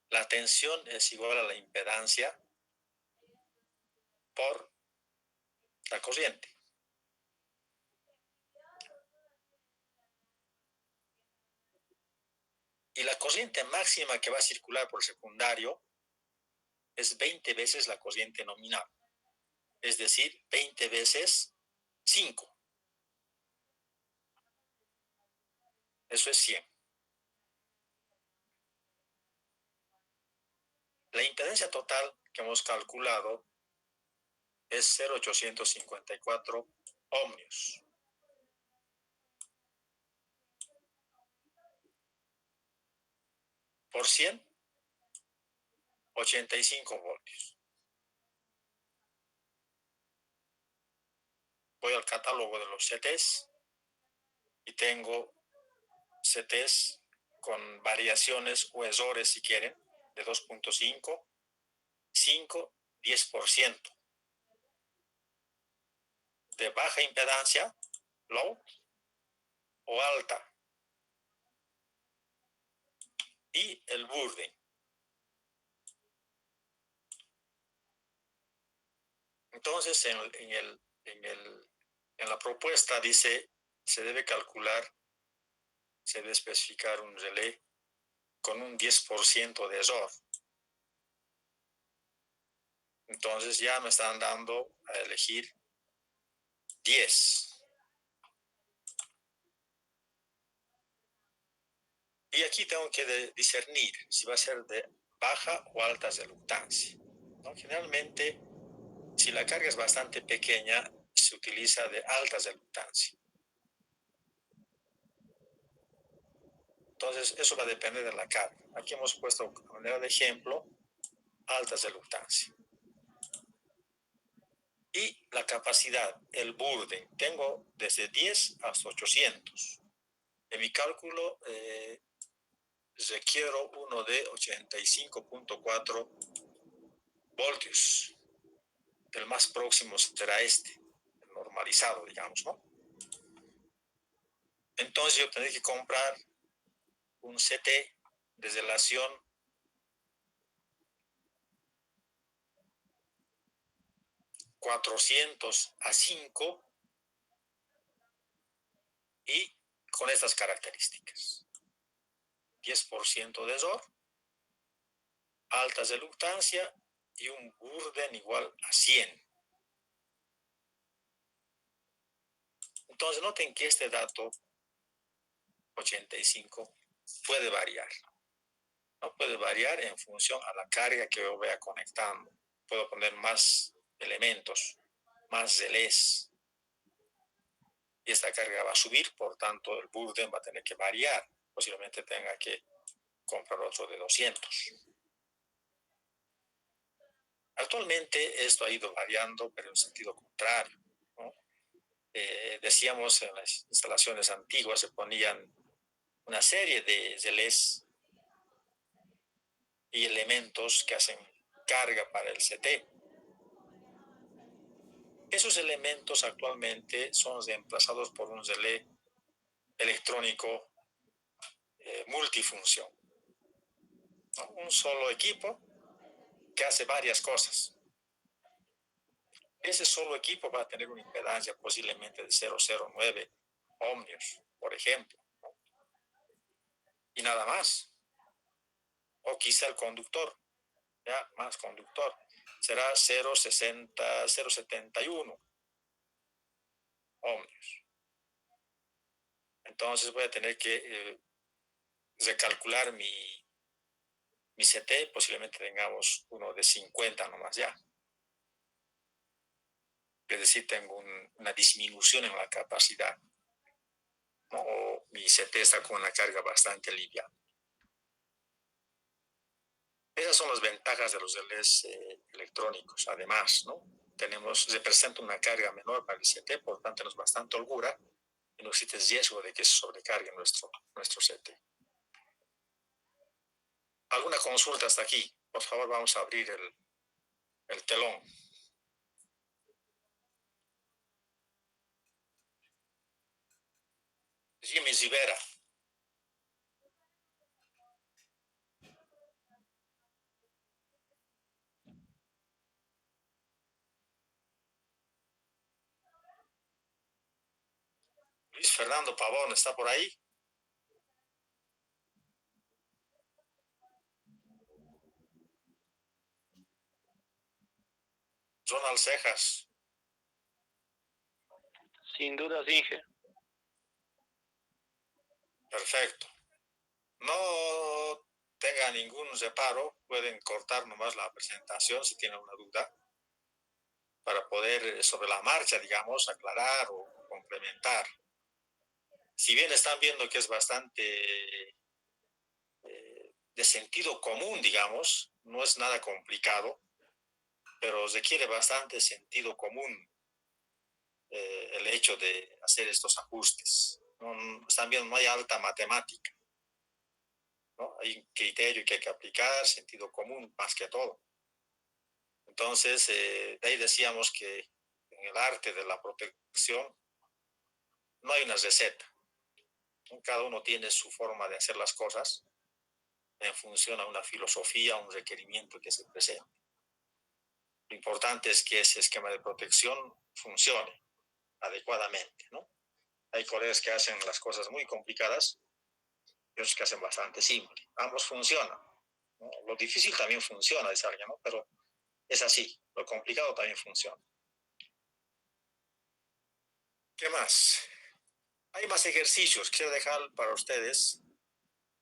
la tensión es igual a la impedancia por la corriente. Y la corriente máxima que va a circular por el secundario es 20 veces la corriente nominal. Es decir, 20 veces 5. Eso es 100. La impedancia total que hemos calculado es 0,854 ohmios. Por 100, 85 voltios. Voy al catálogo de los CTs y tengo CTs con variaciones o errores, si quieren, de 2.5, 5, 10%. De baja impedancia, low, o alta. Y el burden. Entonces, en la propuesta dice, se debe calcular, se debe especificar un relé con un 10% de error. Entonces ya me están dando a elegir 10. Y aquí tengo que discernir si va a ser de baja o alta reluctancia, ¿no? Generalmente, si la carga es bastante pequeña, se utiliza de alta reluctancia. Entonces, eso va a depender de la carga. Aquí hemos puesto, de manera de ejemplo, alta reluctancia. Y la capacidad, el burden, tengo desde 10 hasta 800. En mi cálculo, requiero uno de 85.4 voltios. El más próximo será este, el normalizado, digamos, ¿no? Entonces yo tendré que comprar un CT de relación 400 a 5 y con estas características. 10% de error, alta reluctancia y un burden igual a 100. Entonces noten que este dato 85 puede variar. No puede variar en función a la carga que yo vaya conectando. Puedo poner más elementos, más relés. Y esta carga va a subir, por tanto el burden va a tener que variar. Posiblemente tenga que comprar otro de 200. Actualmente esto ha ido variando, pero en sentido contrario, ¿no? Decíamos, en las instalaciones antiguas se ponían una serie de relés y elementos que hacen carga para el CT. Esos elementos actualmente son reemplazados por un relé electrónico multifunción, ¿no? Un solo equipo que hace varias cosas. Ese solo equipo va a tener una impedancia posiblemente de 0,09 ohmios, por ejemplo, ¿no? Y nada más. O quizá el conductor, ya más conductor, será 0,60, 0,71 ohmios. Entonces voy a tener que recalcular mi CT, posiblemente tengamos uno de 50 nomás ya. Es decir, tengo una disminución en la capacidad, ¿no? O mi CT está con una carga bastante liviana. Esas son las ventajas de los relés electrónicos. Además, ¿no? Representa una carga menor para el CT, por lo tanto, tenemos bastante holgura y no existe riesgo de que se sobrecargue nuestro CT. ¿Alguna consulta hasta aquí? Por favor, vamos a abrir el telón. Jimmy Rivera. Luis Fernando Pavón, ¿está por ahí? Ronald Cejas. Sin duda, Inge. Perfecto. No tenga ningún reparo, pueden cortar nomás la presentación si tienen una duda. para poder sobre la marcha, digamos, aclarar o complementar. Si bien están viendo que es bastante de sentido común, digamos, no es nada complicado, pero requiere bastante sentido común el hecho de hacer estos ajustes. No, están viendo, no hay alta matemática, ¿no? Hay un criterio que hay que aplicar, sentido común más que todo. Entonces, de ahí decíamos que en el arte de la protección no hay una receta. Cada uno tiene su forma de hacer las cosas en función a una filosofía, un requerimiento que se presenta. Lo importante es que ese esquema de protección funcione adecuadamente, ¿no? Hay colegas que hacen las cosas muy complicadas y otros que hacen bastante simple. Ambos funcionan, ¿no? Lo difícil también funciona, dice alguien, ¿no? Pero es así, lo complicado también funciona. ¿Qué más? Hay más ejercicios que quiero dejar para ustedes.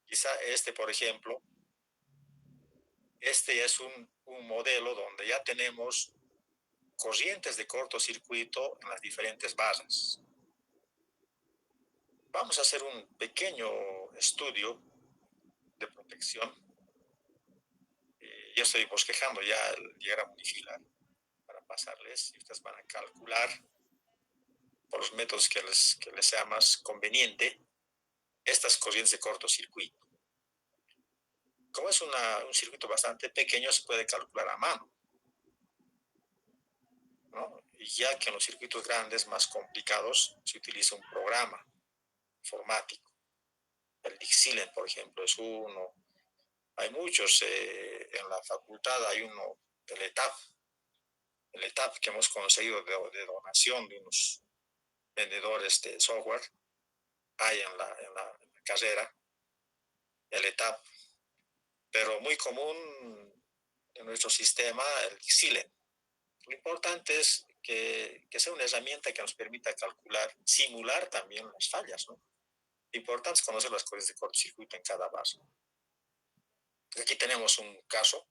Quizá este, por ejemplo, este es un modelo donde ya tenemos corrientes de cortocircuito en las diferentes barras. Vamos a hacer un pequeño estudio de protección. Yo estoy bosquejando ya el diagrama unifilar para pasarles y ustedes van a calcular por los métodos que les sea más conveniente estas corrientes de cortocircuito. Como es un circuito bastante pequeño, se puede calcular a mano, ¿no? Y ya que en los circuitos grandes, más complicados, se utiliza un programa informático. El Dixilen, por ejemplo, es uno. Hay muchos en la facultad, hay uno, el ETAP que hemos conseguido de donación de unos vendedores de software, hay en la carrera, el ETAP, pero muy común en nuestro sistema el Dixilen. Lo importante es que sea una herramienta que nos permita calcular, simular también las fallas, ¿no? Lo importante es conocer las corrientes de cortocircuito en cada base. Aquí tenemos un caso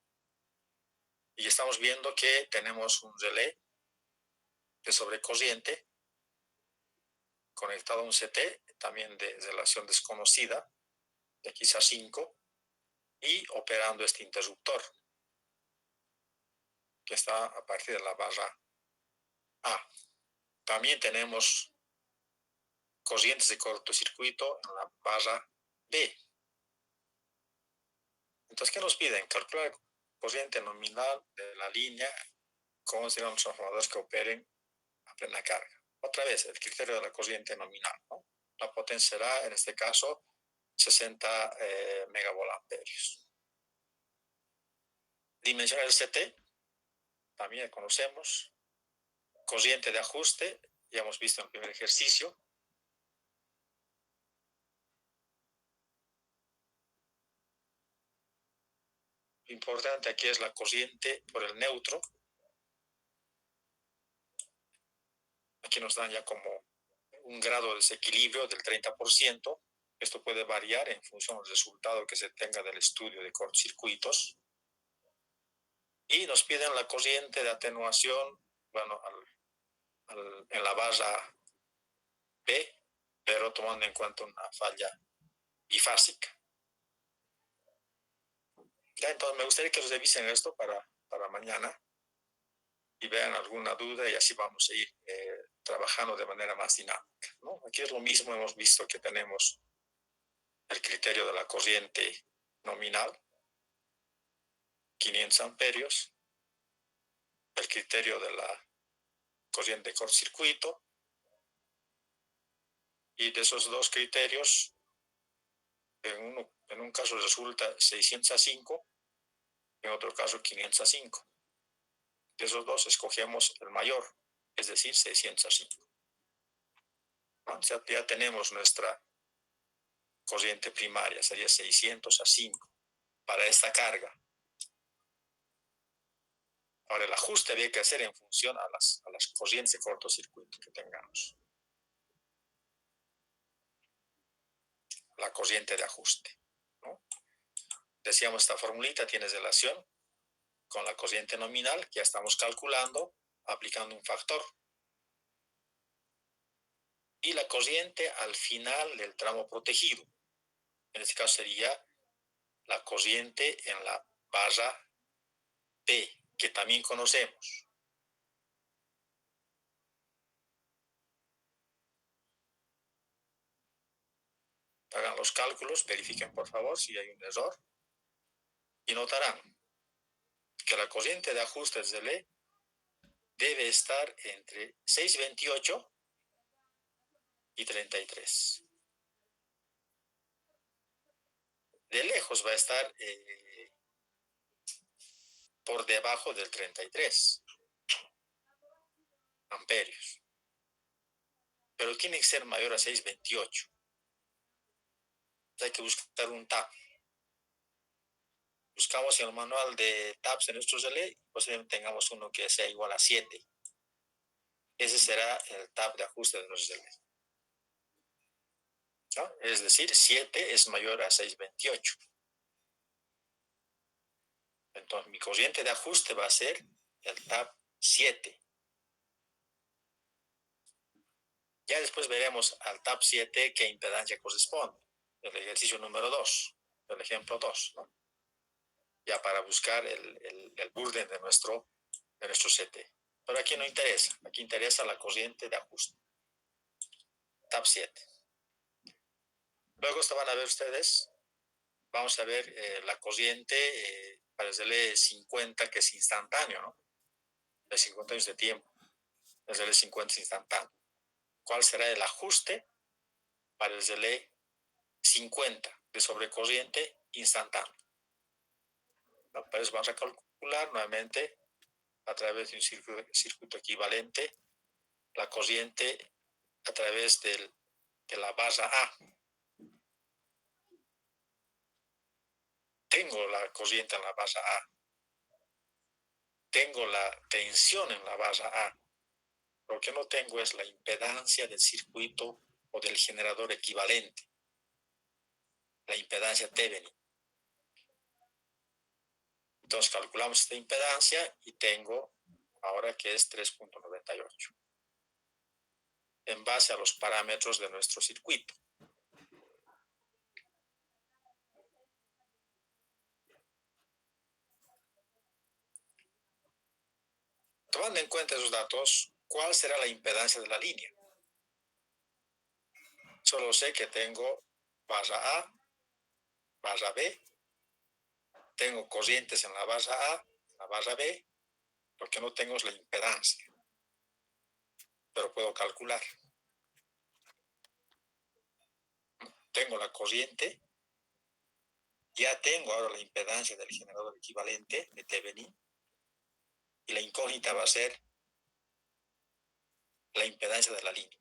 y estamos viendo que tenemos un relé de sobrecorriente conectado a un CT, también de relación desconocida, de quizás 5, y operando este interruptor, que está a partir de la barra A. También tenemos corrientes de cortocircuito en la barra B. Entonces, ¿qué nos piden? Calcular corriente nominal de la línea con los transformadores que operen a plena carga. Otra vez, el criterio de la corriente nominal, ¿no? La potencia será, en este caso, 60 megavolt-amperios. Dimensión del CT, también conocemos. Corriente de ajuste, ya hemos visto en el primer ejercicio. Lo importante aquí es la corriente por el neutro. Aquí nos dan ya como un grado de desequilibrio del 30%. Esto puede variar en función del resultado que se tenga del estudio de cortocircuitos. Y nos piden la corriente de atenuación, bueno, en la barra B, pero tomando en cuenta una falla bifásica. Ya, entonces me gustaría que los revisen esto para mañana y vean alguna duda y así vamos a ir trabajando de manera más dinámica, ¿no? Aquí es lo mismo, hemos visto que tenemos el criterio de la corriente nominal, 500 amperios, el criterio de la corriente de cortocircuito, y de esos dos criterios, en un caso resulta 605, en otro caso 505. De esos dos escogemos el mayor, es decir, 605. O sea, ya tenemos nuestra corriente primaria, sería 605 para esta carga. Ahora, el ajuste había que hacer en función a las corrientes de cortocircuito que tengamos. La corriente de ajuste, ¿no? Decíamos, esta formulita tiene relación con la corriente nominal que ya estamos calculando aplicando un factor. Y la corriente al final del tramo protegido. En este caso sería la corriente en la barra P, que también conocemos. Hagan los cálculos, verifiquen por favor si hay un error y notarán que la corriente de ajustes de ley debe estar entre 628 y 33. De lejos va a estar por debajo del 33 amperios, pero tiene que ser mayor a 628. Hay que buscar un TAP. Buscamos en el manual de TAPs en nuestros relés, posiblemente tengamos uno que sea igual a 7. Ese será el TAP de ajuste de nuestros relés, ¿no? Es decir, 7 es mayor a 628. Entonces, mi corriente de ajuste va a ser el TAP 7. Ya después veremos al TAP 7 qué impedancia corresponde. El ejercicio número 2, el ejemplo 2, ¿no? Ya para buscar el burden de nuestro CT. Pero aquí no interesa. Aquí interesa la corriente de ajuste. TAP 7. Luego van a ver ustedes, vamos a ver la corriente para el relé 50, que es instantáneo, ¿no? De 50 años de tiempo. El relé 50 es instantáneo. ¿Cuál será el ajuste para el relé 50 de sobrecorriente instantáneo? ¿No? Para eso vamos a calcular nuevamente a través de un circuito equivalente la corriente a través de la barra A. Tengo la corriente en la barra A. Tengo la tensión en la barra A. Lo que no tengo es la impedancia del circuito o del generador equivalente. La impedancia Thevenin. Entonces calculamos esta impedancia y tengo ahora que es 3.98. En base a los parámetros de nuestro circuito. Tomando en cuenta esos datos, ¿cuál será la impedancia de la línea? Solo sé que tengo barra A, barra B, tengo corrientes en la barra A, la barra B, lo que no tengo es la impedancia, pero puedo calcular. Tengo la corriente, ya tengo ahora la impedancia del generador equivalente de Thevenin, y la incógnita va a ser la impedancia de la línea.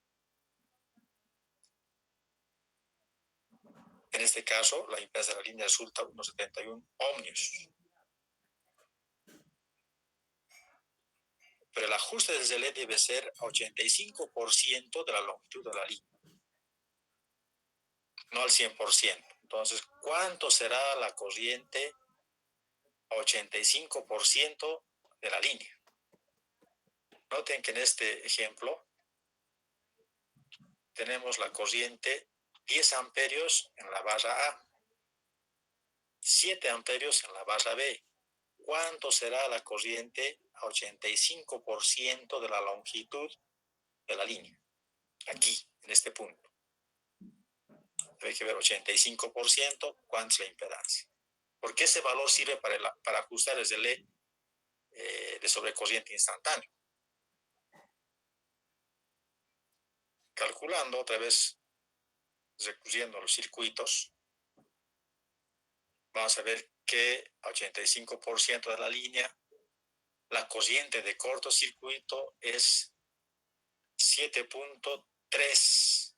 En este caso, la impedancia de la línea resulta 1,71 ohmios. Pero el ajuste del relé debe ser 85% de la longitud de la línea, no al 100%. Entonces, ¿cuánto será la corriente a 85% de la línea? Noten que en este ejemplo tenemos la corriente 10 amperios en la barra A, 7 amperios en la barra B. ¿Cuánto será la corriente a 85% de la longitud de la línea? Aquí, en este punto. Hay que ver 85%, ¿cuánto es la impedancia? Porque ese valor sirve para ajustar el relé de sobrecorriente instantáneo. Calculando otra vez, recurriendo a los circuitos, vamos a ver que a 85% de la línea, la corriente de cortocircuito es 7.3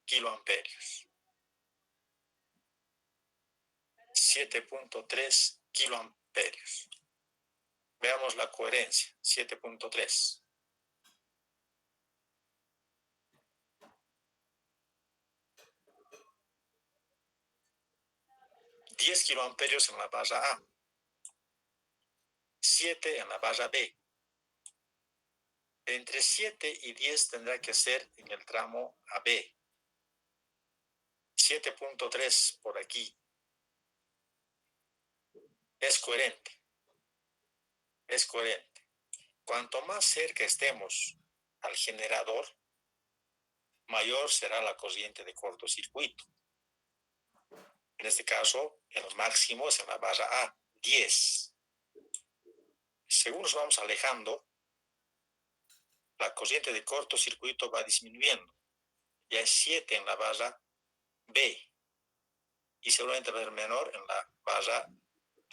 kiloamperios. 7.3 kiloamperios. Veamos la coherencia, 7.3. 10 kiloamperios en la barra A, 7 en la barra B. Entre 7 y 10 tendrá que ser en el tramo AB. 7.3 por aquí. Es coherente. Es coherente. Cuanto más cerca estemos al generador, mayor será la corriente de cortocircuito. En este caso, en los máximos en la barra A, 10. Según nos vamos alejando, la corriente de cortocircuito va disminuyendo. Ya es 7 en la barra B. Y seguramente va a ser menor en la barra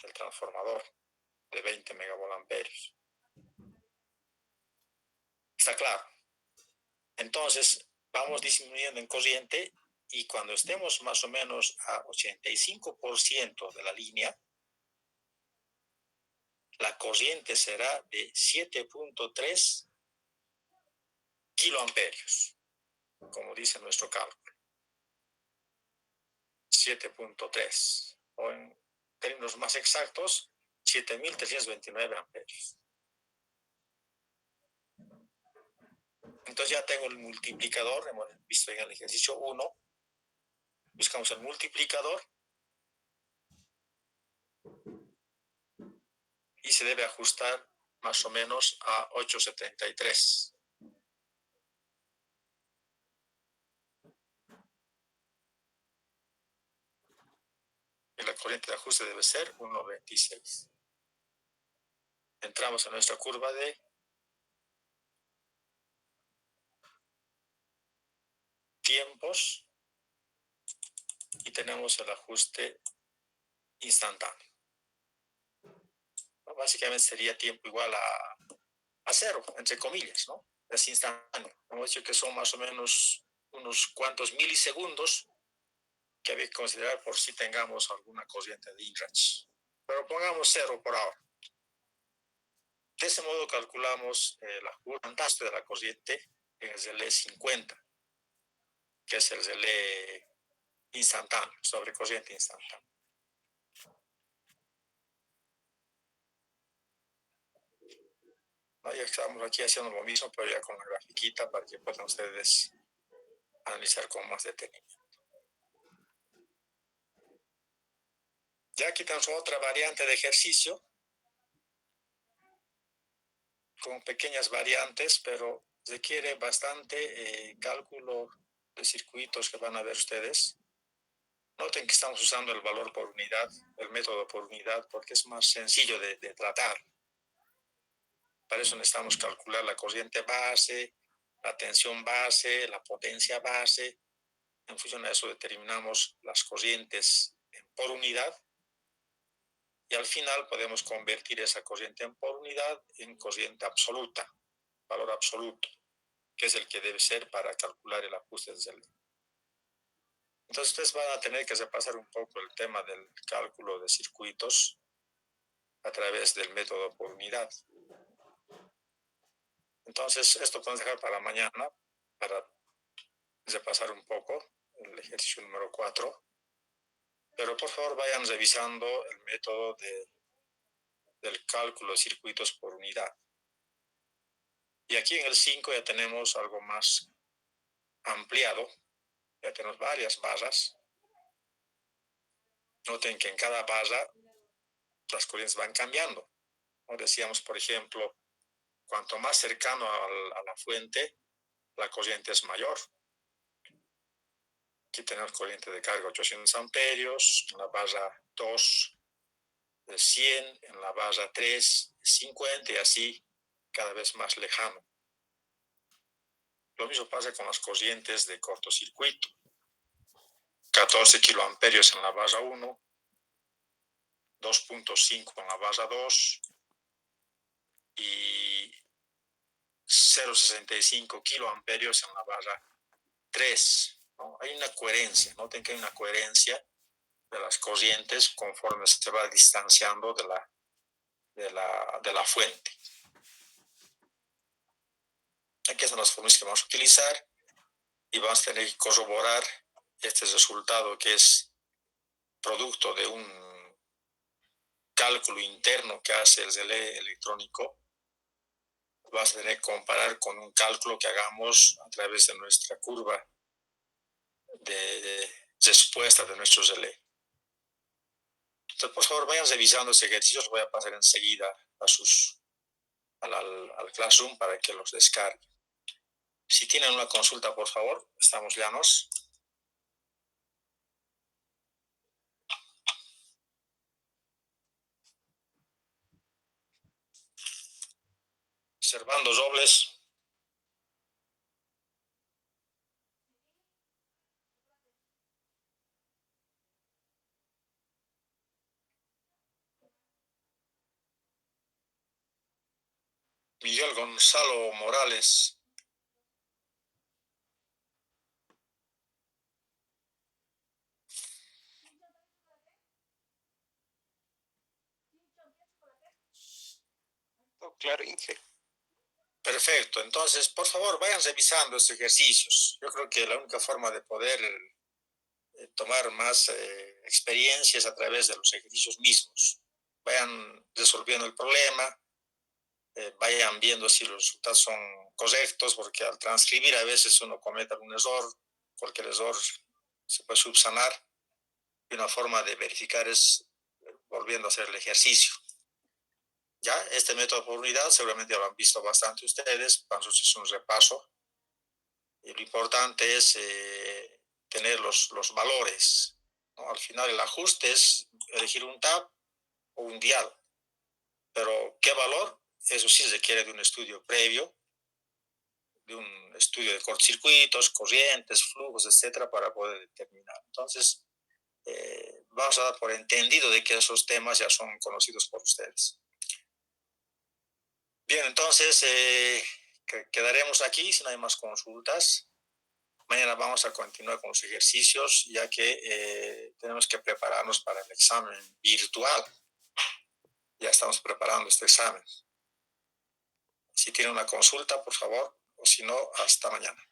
del transformador de 20 megavolt-amperios. ¿Está claro? Entonces, vamos disminuyendo en corriente y cuando estemos más o menos a 85% de la línea, la corriente será de 7.3 kiloamperios, como dice nuestro cálculo. 7.3, o en términos más exactos, 7.329 amperios. Entonces ya tengo el multiplicador, hemos visto en el ejercicio 1, buscamos el multiplicador y se debe ajustar más o menos a 8.73. Y la corriente de ajuste debe ser 1.26. Entramos en nuestra curva de tiempos y tenemos el ajuste instantáneo. Básicamente sería tiempo igual a cero, entre comillas, ¿no? Es instantáneo. Hemos dicho que son más o menos unos cuantos milisegundos que había que considerar por si tengamos alguna corriente de inrush. Pero pongamos cero por ahora. De ese modo calculamos el ajuste de la corriente en el relé 50, que es el relé instantáneo, sobre corriente instantánea. Ya estamos aquí haciendo lo mismo, pero ya con la grafiquita para que puedan ustedes analizar con más detenimiento. Ya aquí tenemos otra variante de ejercicio con pequeñas variantes, pero requiere bastante cálculo de circuitos que van a ver ustedes. Noten que estamos usando el valor por unidad, el método por unidad, porque es más sencillo de tratar. Para eso necesitamos calcular la corriente base, la tensión base, la potencia base. En función de eso determinamos las corrientes por unidad y al final podemos convertir esa corriente por unidad en corriente absoluta, valor absoluto, que es el que debe ser para calcular el ajuste del relé. Entonces ustedes van a tener que repasar un poco el tema del cálculo de circuitos a través del método por unidad. Entonces esto podemos dejar para mañana, para repasar un poco el ejercicio número 4. Pero por favor vayan revisando el método del cálculo de circuitos por unidad. Y aquí en el 5 ya tenemos algo más ampliado. Ya tenemos varias barras. Noten que en cada barra las corrientes van cambiando. Como decíamos, por ejemplo, cuanto más cercano a la fuente, la corriente es mayor. Aquí tenemos corriente de carga 800 amperios, en la barra 2 de 100, en la barra 3 50 y así cada vez más lejano. Lo mismo pasa con las corrientes de cortocircuito. 14 kiloamperios en la barra 1, 2.5 en la barra 2 y 0.65 kiloamperios en la barra 3. ¿No? Hay una coherencia, noten que hay una coherencia de las corrientes conforme se va distanciando de la fuente. Aquí son las fórmulas que vamos a utilizar y vamos a tener que corroborar este resultado que es producto de un cálculo interno que hace el relé electrónico vas a tener que comparar con un cálculo que hagamos a través de nuestra curva de respuesta de nuestros relé. Entonces, por favor, vayan revisando ese ejercicio. Los voy a pasar enseguida al Classroom para que los descarguen. Si tienen una consulta, por favor, estamos llanos. Servando Robles. Miguel Gonzalo Morales. Claro, Inge. Perfecto. Entonces, por favor, vayan revisando estos ejercicios. Yo creo que la única forma de poder tomar más experiencias a través de los ejercicios mismos. Vayan resolviendo el problema, vayan viendo si los resultados son correctos, porque al transcribir a veces uno comete algún error, cualquier error se puede subsanar, y una forma de verificar es volviendo a hacer el ejercicio. Ya, este método por unidad seguramente lo han visto bastante ustedes, vamos a hacer un repaso, y lo importante es tener los valores, ¿no? Al final el ajuste es elegir un tab o un dial, pero ¿qué valor? Eso sí requiere de un estudio previo, de un estudio de cortocircuitos, corrientes, flujos, etcétera, para poder determinar. Entonces, vamos a dar por entendido de que esos temas ya son conocidos por ustedes. Bien, entonces quedaremos aquí si no hay más consultas. Mañana vamos a continuar con los ejercicios, ya que tenemos que prepararnos para el examen virtual. Ya estamos preparando este examen. Si tienen una consulta, por favor, o si no, hasta mañana.